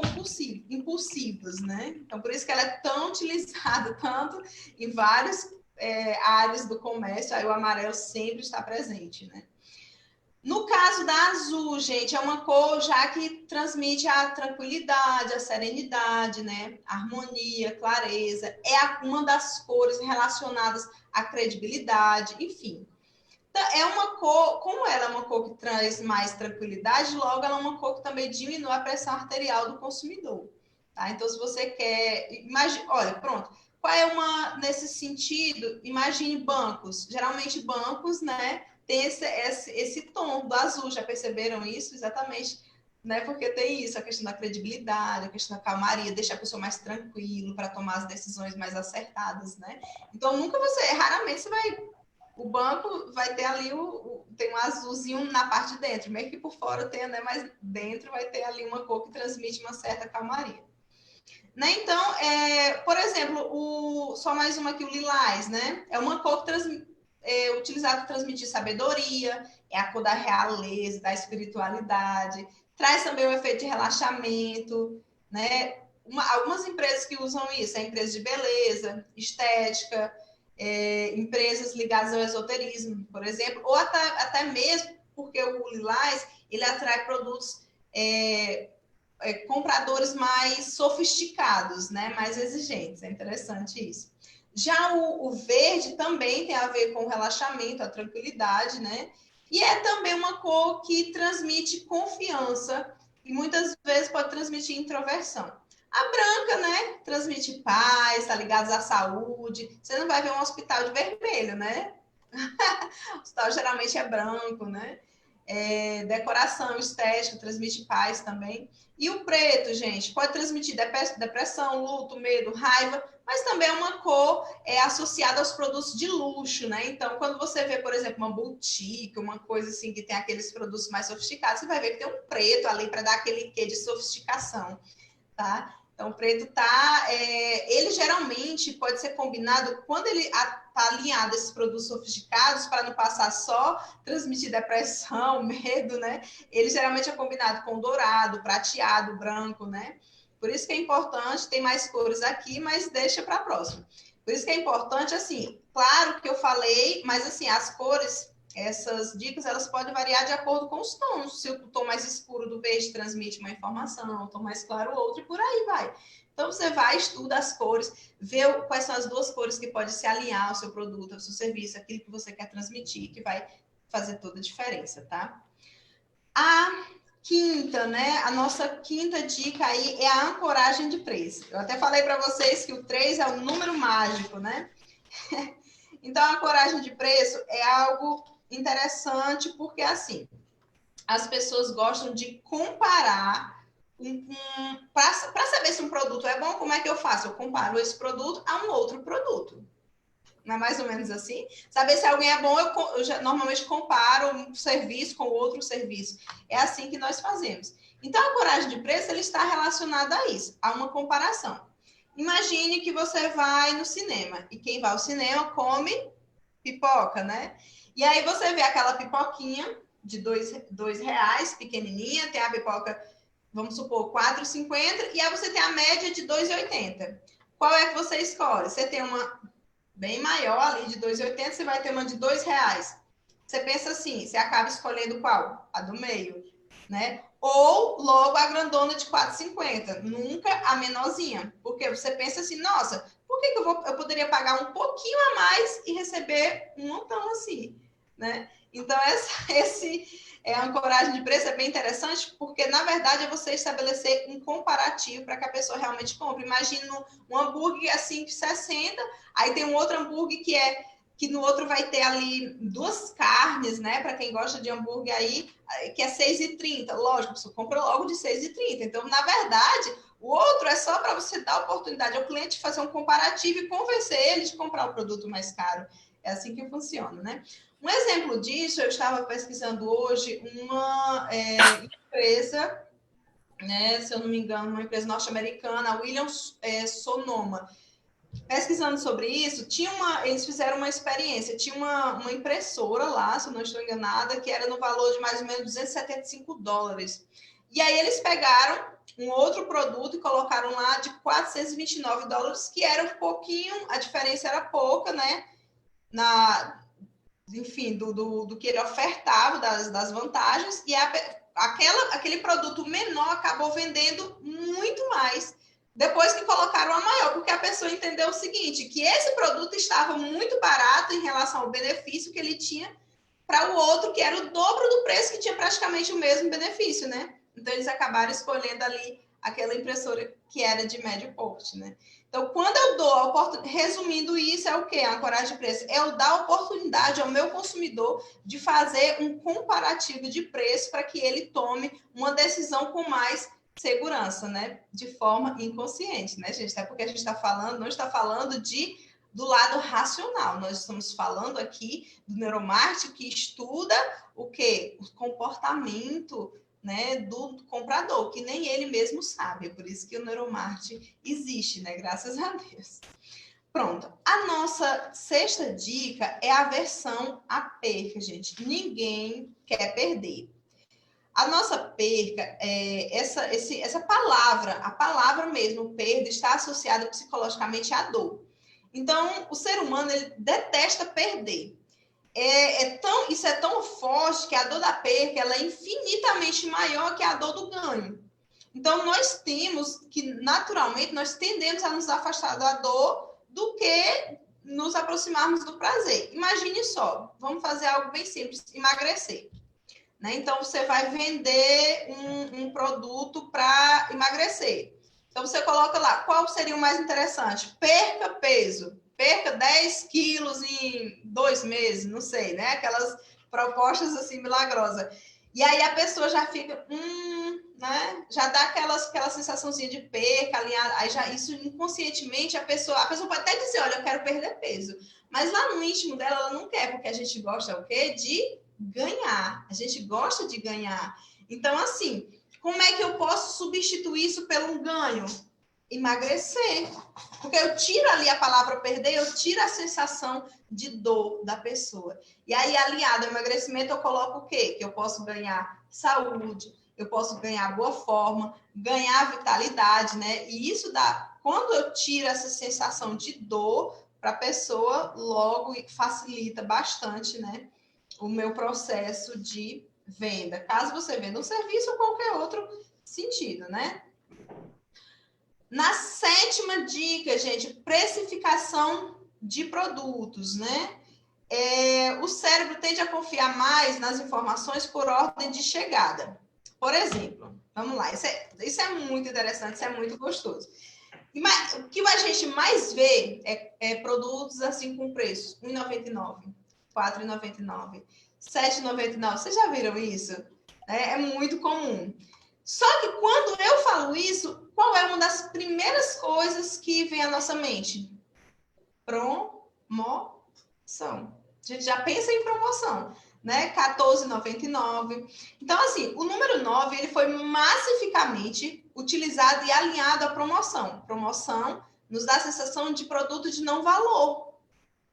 impulsivos, né? Então, por isso que ela é tão utilizada, tanto em várias áreas do comércio, aí o amarelo sempre está presente, né? No caso da azul, gente, é uma cor já que transmite a tranquilidade, a serenidade, né? A harmonia, clareza. Uma das cores relacionadas à credibilidade, enfim. Então, é uma cor, como ela é uma cor que traz mais tranquilidade, logo ela é uma cor que também diminui a pressão arterial do consumidor. Tá? Então, se você quer. Olha, pronto. Qual é nesse sentido? Imagine bancos. Geralmente, bancos, né? Tem esse tom do azul, já perceberam isso? Exatamente, né? Porque tem isso, a questão da credibilidade, a questão da calmaria, deixar a pessoa mais tranquilo para tomar as decisões mais acertadas, né? Então, raramente você vai, o banco vai ter ali tem um azulzinho na parte de dentro, meio que por fora tem, né? Mas dentro vai ter ali uma cor que transmite uma certa calmaria. Né? Então, por exemplo, só mais uma aqui, o lilás, né? É uma cor que utilizada para transmitir sabedoria, é a cor da realeza, da espiritualidade, traz também o efeito de relaxamento, né? Algumas empresas que usam isso, empresas de beleza, estética, empresas ligadas ao esoterismo, por exemplo, ou até mesmo porque o lilás, ele atrai produtos compradores mais sofisticados, né? Mais exigentes. É interessante isso. Já o verde também tem a ver com o relaxamento, a tranquilidade, né? E é também uma cor que transmite confiança e muitas vezes pode transmitir introversão. A branca, né? Transmite paz, está ligado à saúde. Você não vai ver um hospital de vermelho, né? O hospital geralmente é branco, né? Decoração estética, transmite paz também. E o preto, gente, pode transmitir depressão, luto, medo, raiva, mas também é uma cor associada aos produtos de luxo, né? Então, quando você vê, por exemplo, uma boutique, uma coisa assim que tem aqueles produtos mais sofisticados, você vai ver que tem um preto ali para dar aquele quê de sofisticação, tá? Então, o preto ele geralmente pode ser combinado quando ele está alinhado a esses produtos sofisticados, para não passar só transmitir depressão, medo, né? Ele geralmente é combinado com dourado, prateado, branco, né? Por isso que é importante, tem mais cores aqui, mas deixa para a próxima. Por isso que é importante, assim, claro que eu falei, mas assim, as cores, essas dicas, elas podem variar de acordo com os tons. Se o tom mais escuro do verde transmite uma informação, o tom mais claro outro, e por aí vai. Então, você vai, estuda as cores, vê quais são as duas cores que podem se alinhar ao seu produto, ao seu serviço, aquilo que você quer transmitir, que vai fazer toda a diferença, tá? A quinta, né? A nossa quinta dica aí é a ancoragem de preço. Eu até falei para vocês que o 3 é o número mágico, né? Então, a ancoragem de preço é algo interessante porque, assim, as pessoas gostam de comparar Para saber se um produto é bom, como é que eu faço? Eu comparo esse produto a um outro produto. Não é mais ou menos assim? Saber se alguém é bom, eu já normalmente comparo um serviço com outro serviço. É assim que nós fazemos. Então, a coragem de preço ele está relacionada a isso, a uma comparação. Imagine que você vai no cinema, e quem vai ao cinema come pipoca, né? E aí você vê aquela pipoquinha de dois reais, pequenininha, tem a pipoca, vamos supor, 4,50, e aí você tem a média de 2,80. Qual é que você escolhe? Você tem uma bem maior ali de 2,80, você vai ter uma de 2 reais. Você pensa assim, você acaba escolhendo qual? A do meio, né? Ou logo a grandona de 4,50, nunca a menorzinha, porque você pensa assim, nossa, por que eu poderia pagar um pouquinho a mais e receber um montão assim, né? Então, esse a ancoragem de preço é bem interessante, porque, na verdade, é você estabelecer um comparativo para que a pessoa realmente compre. Imagina um hambúrguer assim de 60, aí tem um outro hambúrguer que no outro vai ter ali 2 carnes, né? Para quem gosta de hambúrguer aí, que é 6,30. Lógico, você compra logo de 6,30. Então, na verdade, o outro é só para você dar oportunidade ao cliente fazer um comparativo e convencer ele de comprar o produto mais caro. É assim que funciona, né? Um exemplo disso, eu estava pesquisando hoje uma empresa, né, se eu não me engano, uma empresa norte-americana, a Williams Sonoma. Pesquisando sobre isso, eles fizeram uma experiência, tinha uma impressora lá, se eu não estou enganada, que era no valor de mais ou menos $275. E aí eles pegaram um outro produto e colocaram lá de $429, que era um pouquinho, a diferença era pouca, né? Enfim, do que ele ofertava, das vantagens, e aquele produto menor acabou vendendo muito mais depois que colocaram a maior, porque a pessoa entendeu o seguinte, que esse produto estava muito barato em relação ao benefício que ele tinha para o outro, que era o dobro do preço, que tinha praticamente o mesmo benefício, né? Então, eles acabaram escolhendo ali aquela impressora que era de médio porte, né? Então, quando eu dou a oportunidade, resumindo isso, é o quê? A coragem de preço. É eu dar a oportunidade ao meu consumidor de fazer um comparativo de preço para que ele tome uma decisão com mais segurança, né? De forma inconsciente, né, gente? Até porque a gente está falando, não está falando do lado racional. Nós estamos falando aqui do neuromarketing que estuda o quê? O comportamento, né, do comprador, que nem ele mesmo sabe. É por isso que o neuromarketing existe, né? Graças a Deus. Pronto. A nossa sexta dica é a aversão à perca, gente. Ninguém quer perder. A nossa perca, essa palavra, a palavra mesmo, perda, está associada psicologicamente à dor. Então, o ser humano, ele detesta perder. Isso é tão forte que a dor da perca ela é infinitamente maior que a dor do ganho. Então, nós temos que, naturalmente, nós tendemos a nos afastar da dor do que nos aproximarmos do prazer. Imagine só, vamos fazer algo bem simples, emagrecer. Né? Então, você vai vender um produto para emagrecer. Então, você coloca lá, qual seria o mais interessante? Perca peso. Perca 10 quilos em 2 meses, não sei, né? Aquelas propostas assim milagrosas. E aí a pessoa já fica, né? Já dá aquela sensaçãozinha de perca, alinhada. Aí já isso inconscientemente a pessoa pode até dizer, olha, eu quero perder peso. Mas lá no íntimo dela, ela não quer, porque a gente gosta o quê? De ganhar. A gente gosta de ganhar. Então, assim, como é que eu posso substituir isso pelo um ganho? Emagrecer. Porque eu tiro ali a palavra perder, eu tiro a sensação de dor da pessoa. E aí, aliado ao emagrecimento, eu coloco o quê? Que eu posso ganhar saúde, eu posso ganhar boa forma, ganhar vitalidade, né? E isso dá, quando eu tiro essa sensação de dor para a pessoa, logo facilita bastante, né? O meu processo de venda. Caso você venda um serviço ou qualquer outro sentido, né? Na sétima dica, gente, precificação de produtos, né? O cérebro tende a confiar mais nas informações por ordem de chegada. Por exemplo, vamos lá, isso é muito interessante, isso é muito gostoso. O que a gente mais vê é produtos assim com preço, R$1,99, R$4,99, R$7,99. Vocês já viram isso? É muito comum. Só que quando eu falo isso, qual é uma das primeiras coisas que vem à nossa mente? Promoção. A gente já pensa em promoção, né? R$14,99. Então, assim, o número 9, ele foi massificamente utilizado e alinhado à promoção. Promoção nos dá a sensação de produto de não valor,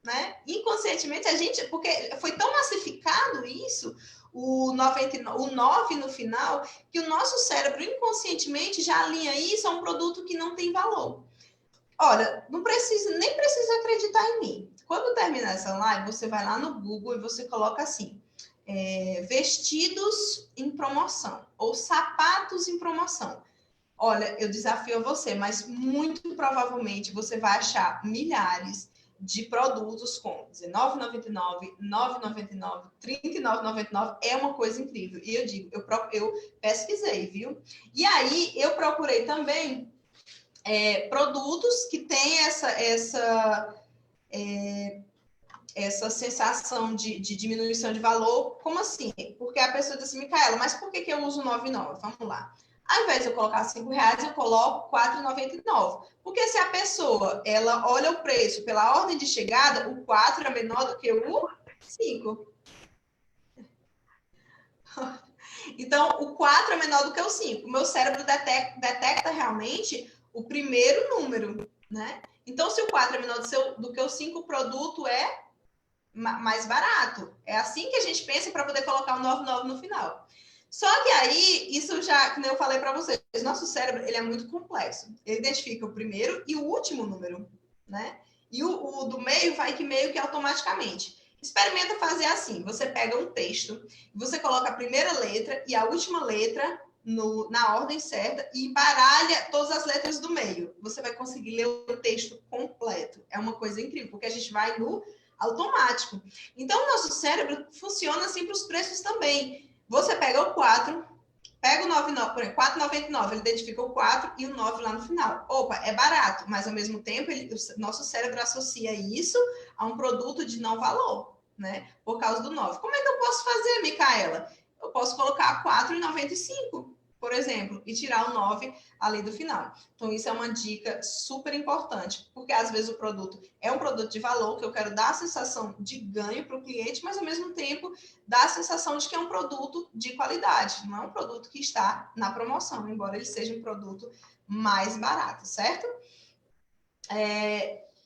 né? Inconscientemente, a gente, porque foi tão massificado isso, o 9 no final, que o nosso cérebro inconscientemente já alinha isso a um produto que não tem valor. Olha, nem precisa acreditar em mim. Quando terminar essa live, você vai lá no Google e você coloca assim, vestidos em promoção ou sapatos em promoção. Olha, eu desafio a você, mas muito provavelmente você vai achar milhares de produtos com R$19,99, R$9,99, R$39,99. É uma coisa incrível. E eu digo, eu pesquisei, viu? E aí eu procurei também produtos que têm essa sensação de diminuição de valor. Como assim? Porque a pessoa diz assim, Micaela, mas por que eu uso R$9,99? Vamos lá. Ao invés de eu colocar R$5, eu coloco R$4,99. Porque se a pessoa ela olha o preço pela ordem de chegada, o 4 é menor do que o 5. Então, o 4 é menor do que o 5. O meu cérebro detecta realmente o primeiro número, né? Então, se o 4 é menor do que o 5, o produto é mais barato. É assim que a gente pensa para poder colocar um 99 no final. Só que aí, isso já, como eu falei para vocês, nosso cérebro ele é muito complexo. Ele identifica o primeiro e o último número, né? E o do meio vai que meio que automaticamente. Experimenta fazer assim, você pega um texto, você coloca a primeira letra e a última letra na ordem certa e embaralha todas as letras do meio. Você vai conseguir ler o texto completo. É uma coisa incrível, porque a gente vai no automático. Então, o nosso cérebro funciona assim para os preços também. Você pega o 4, pega o 99, por exemplo, R$4,99, ele identifica o 4 e o 9 lá no final. Opa, é barato, mas ao mesmo tempo o nosso cérebro associa isso a um produto de não valor, né? Por causa do 9. Como é que eu posso fazer, Micaela? Eu posso colocar R$4,95, por exemplo, e tirar o 9 ali do final. Então, isso é uma dica super importante, porque às vezes o produto é um produto de valor, que eu quero dar a sensação de ganho para o cliente, mas ao mesmo tempo dá a sensação de que é um produto de qualidade, não é um produto que está na promoção, embora ele seja um produto mais barato, certo?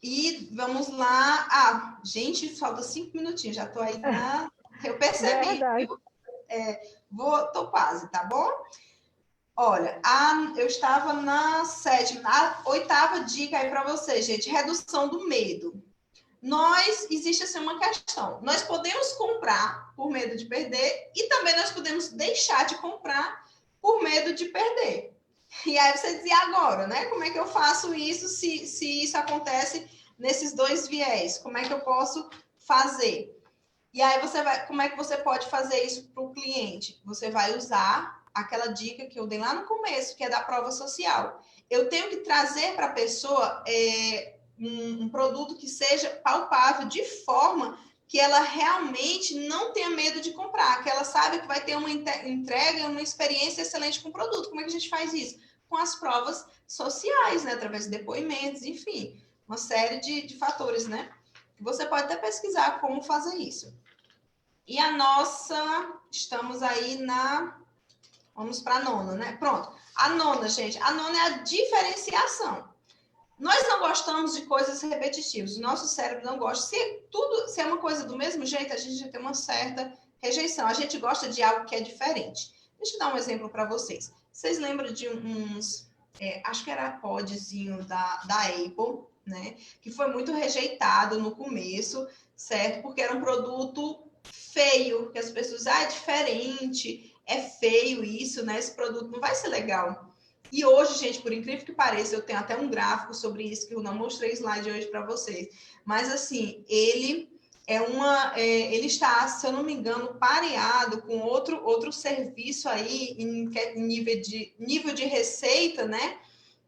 E vamos lá. Ah, gente, falta 5 minutinhos, já estou aí na... Eu percebi, viu? Tô quase, tá bom? Olha, eu estava na 7ª, na 8ª dica aí para vocês, gente, redução do medo. Existe assim uma questão, nós podemos comprar por medo de perder e também nós podemos deixar de comprar por medo de perder. E aí você dizia agora, né? Como é que eu faço isso se isso acontece nesses dois viés? Como é que eu posso fazer? E aí como é que você pode fazer isso para o cliente? Você vai usar aquela dica que eu dei lá no começo, que é da prova social. Eu tenho que trazer para a pessoa um produto que seja palpável, de forma que ela realmente não tenha medo de comprar, que ela saiba que vai ter uma entrega, uma experiência excelente com o produto. Como é que a gente faz isso? Com as provas sociais, né? Através de depoimentos, enfim, uma série de fatores, né? Você pode até pesquisar como fazer isso. E estamos aí vamos para a 9ª, né? Pronto. A 9ª, gente, a 9ª é a diferenciação. Nós não gostamos de coisas repetitivas. O nosso cérebro não gosta. Se é uma coisa do mesmo jeito, a gente já tem uma certa rejeição. A gente gosta de algo que é diferente. Deixa eu dar um exemplo para vocês. Vocês lembram de acho que era podzinho da Apple, né? Que foi muito rejeitado no começo, certo? Porque era um produto feio, que as pessoas, é diferente, é feio isso, né? Esse produto não vai ser legal. E hoje, gente, por incrível que pareça, eu tenho até um gráfico sobre isso, que eu não mostrei slide hoje para vocês. Mas, assim, ele está, se eu não me engano, pareado com outro serviço aí, em nível de receita, né?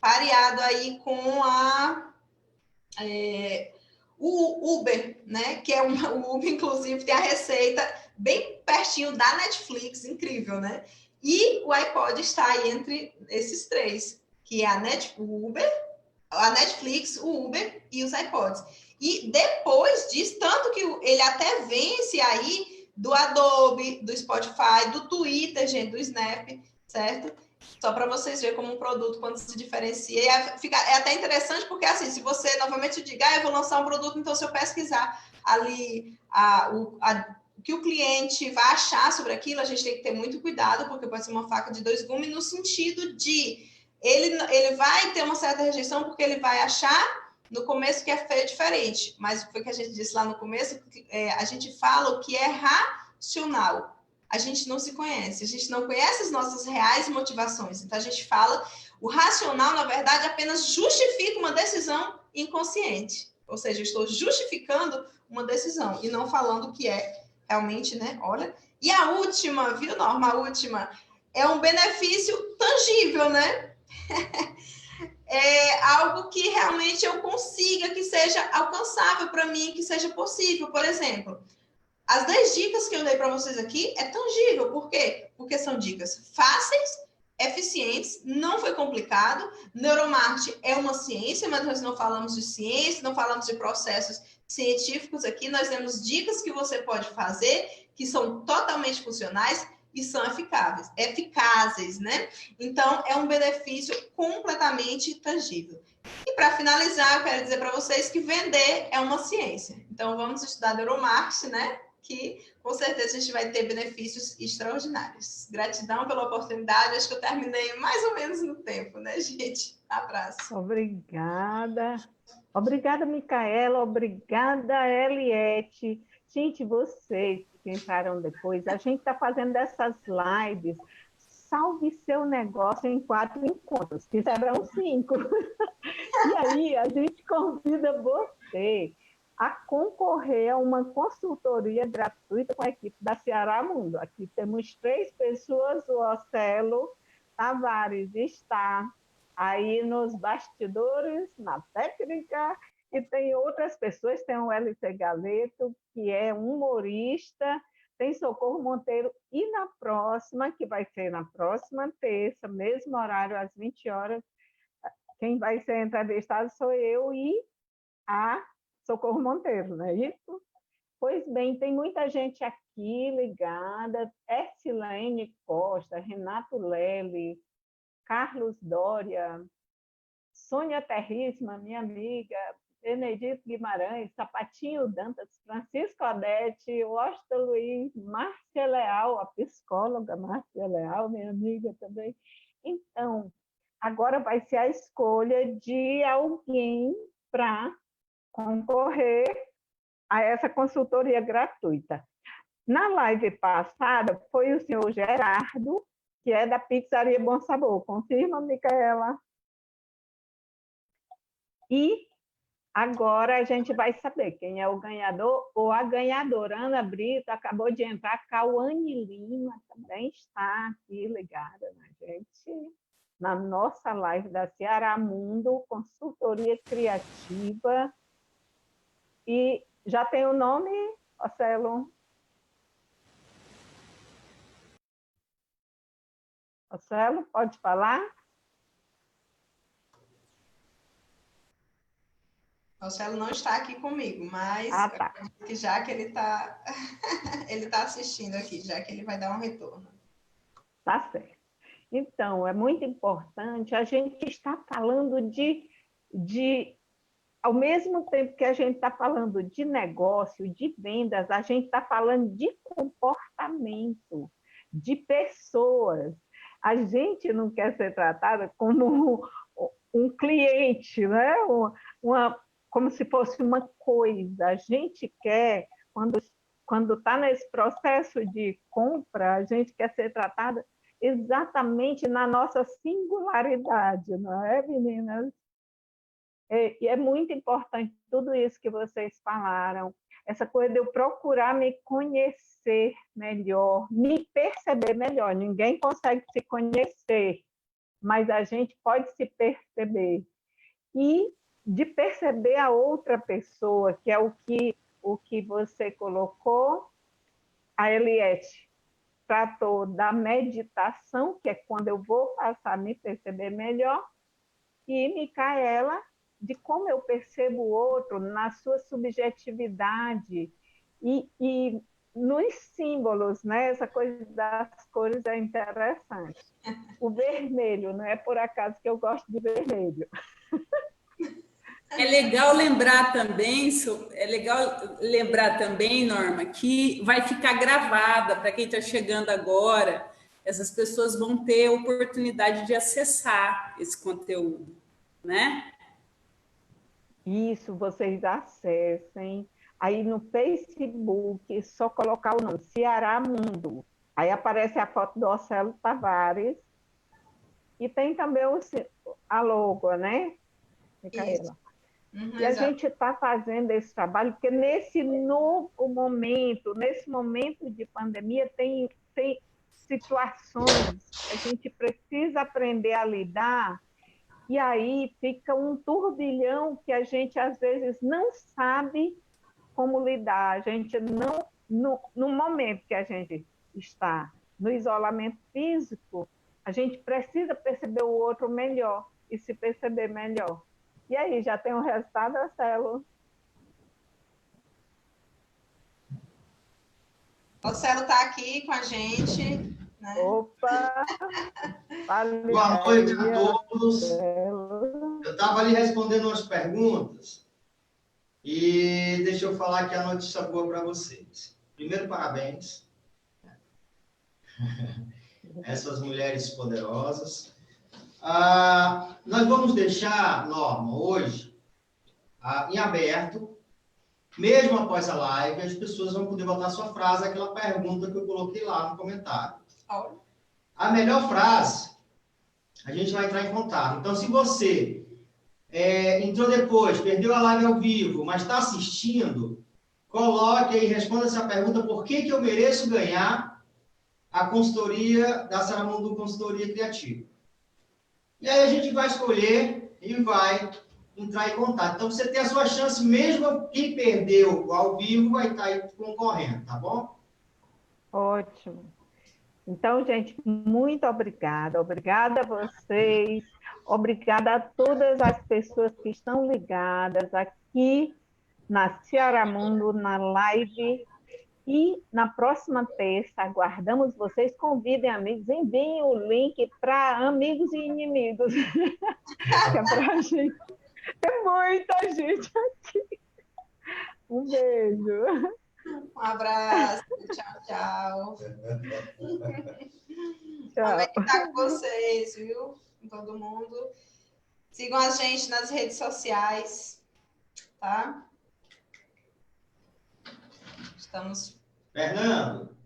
Pareado aí com o Uber, né? Que o Uber, inclusive, tem a receita bem pertinho da Netflix, incrível, né? E o iPod está aí entre esses três, que é o Uber, a Netflix, o Uber e os iPods. E depois disso, tanto que ele até vence aí do Adobe, do Spotify, do Twitter, gente, do Snap, certo? Só para vocês verem como um produto, quando se diferencia. É até interessante, porque assim, se você novamente diga, eu vou lançar um produto, então se eu pesquisar ali o que o cliente vai achar sobre aquilo, a gente tem que ter muito cuidado, porque pode ser uma faca de dois gumes, no sentido de ele vai ter uma certa rejeição, porque ele vai achar no começo que é feio diferente, mas foi o que a gente disse lá no começo, a gente fala o que é racional. A gente não se conhece, a gente não conhece as nossas reais motivações. Então, a gente fala, o racional, na verdade, apenas justifica uma decisão inconsciente. Ou seja, eu estou justificando uma decisão e não falando que é realmente, né? Olha. E a última, viu, Norma? A última é um benefício tangível, né? É algo que realmente eu consiga, que seja alcançável para mim, que seja possível. Por exemplo, as 10 dicas que eu dei para vocês aqui é tangível. Por quê? Porque são dicas fáceis, eficientes, não foi complicado. Neuromarketing é uma ciência, mas nós não falamos de ciência, não falamos de processos científicos aqui. Nós temos dicas que você pode fazer, que são totalmente funcionais e são eficazes, né? Então, é um benefício completamente tangível. E para finalizar, eu quero dizer para vocês que vender é uma ciência. Então, vamos estudar neuromarketing, né? Que com certeza a gente vai ter benefícios extraordinários. Gratidão pela oportunidade, acho que eu terminei mais ou menos no tempo, né, gente? Abraço. Obrigada. Obrigada, Micaela. Obrigada, Eliette. Gente, vocês que entraram depois, a gente está fazendo essas lives. Salve seu negócio em 4 encontros, que serão 5. E aí, a gente convida você a concorrer a uma consultoria gratuita com a equipe da Ceará Mundo. Aqui temos 3 pessoas, o Ocelo Tavares está aí nos bastidores, na técnica, e tem outras pessoas, tem o LC Galeto, que é humorista, tem Socorro Monteiro, e na próxima, que vai ser na próxima terça, mesmo horário, às 20 horas, quem vai ser entrevistado sou eu e a Socorro Monteiro, não é isso? Pois bem, tem muita gente aqui ligada, Ercilene Costa, Renato Lely, Carlos Dória, Sônia Terríssima, minha amiga, Benedito Guimarães, Sapatinho Dantas, Francisco Adete, Washington Luiz, Márcia Leal, a psicóloga Márcia Leal, minha amiga também. Então, agora vai ser a escolha de alguém para concorrer a essa consultoria gratuita. Na live passada, foi o senhor Gerardo, que é da Pizzaria Bom Sabor. Confirma, Micaela? E agora a gente vai saber quem é o ganhador ou a ganhadora. Ana Brito acabou de entrar, Cauane Lima também está aqui ligada na gente, na nossa live da Ceará Mundo, consultoria criativa. E já tem o nome, Ocelo? Ocelo, pode falar? O Celo não está aqui comigo, mas Tá. acredito que já que ele está ele tá assistindo aqui, já que ele vai dar um retorno. Tá certo. Então, é muito importante, a gente está falando ao mesmo tempo que a gente está falando de negócio, de vendas, a gente está falando de comportamento, de pessoas. A gente não quer ser tratada como um cliente, né? Como se fosse uma coisa. A gente quer, quando está nesse processo de compra, a gente quer ser tratada exatamente na nossa singularidade, não é, meninas? E é muito importante tudo isso que vocês falaram, essa coisa de eu procurar me conhecer melhor, me perceber melhor. Ninguém consegue se conhecer, mas a gente pode se perceber. E de perceber a outra pessoa, que é o que você colocou, a Eliette. tratou da meditação, que é quando eu vou passar a me perceber melhor, e Micaela, de como eu percebo o outro na sua subjetividade e nos símbolos, né? Essa coisa das cores é interessante. O vermelho, não é por acaso que eu gosto de vermelho. É legal lembrar também, Norma, que vai ficar gravada para quem está chegando agora. Essas pessoas vão ter oportunidade de acessar esse conteúdo, né? Isso, vocês acessem. Aí no Facebook, só colocar o nome, Ceará Mundo. Aí aparece a foto do Ocelo Tavares. E tem também a logo, né, Isso. Micaela? Uhum, E a exato. gente está fazendo esse trabalho, porque nesse novo momento, nesse momento de pandemia, tem situações que a gente precisa aprender a lidar, e aí fica um turbilhão que a gente às vezes não sabe como lidar. A gente não, no momento que a gente está no isolamento físico, a gente precisa perceber o outro melhor e se perceber melhor. E aí, já tem o resultado, Marcelo? O Celo está aqui com a gente, né? Opa! Fale Boa noite a aí, todos. Marcelo. Eu estava ali respondendo umas perguntas e deixa eu falar aqui a notícia boa para vocês. Primeiro, parabéns a essas mulheres poderosas. Nós vamos deixar, Norma, hoje, em aberto, mesmo após a live, as pessoas vão poder botar sua frase, aquela pergunta que eu coloquei lá no comentário. A melhor frase, a gente vai entrar em contato. Então, se você entrou depois, perdeu a live ao vivo, mas está assistindo, coloque aí, responda essa pergunta: por que eu mereço ganhar a consultoria da Saramundo Consultoria Criativa? E aí a gente vai escolher e vai entrar em contato. Então, você tem a sua chance, mesmo quem perdeu ao vivo vai estar aí concorrendo, tá bom? Ótimo. Então, gente, muito obrigada. Obrigada a vocês. Obrigada a todas as pessoas que estão ligadas aqui na Ceará Mundo, na live. E na próxima terça, aguardamos vocês. Convidem amigos, enviem o link para amigos e inimigos. Que é para a gente. Tem muita gente aqui. Um beijo. Um abraço, tchau, tchau. Amém Tchau. estar com vocês, viu? Com todo mundo. Sigam a gente nas redes sociais, tá? Estamos. Fernando,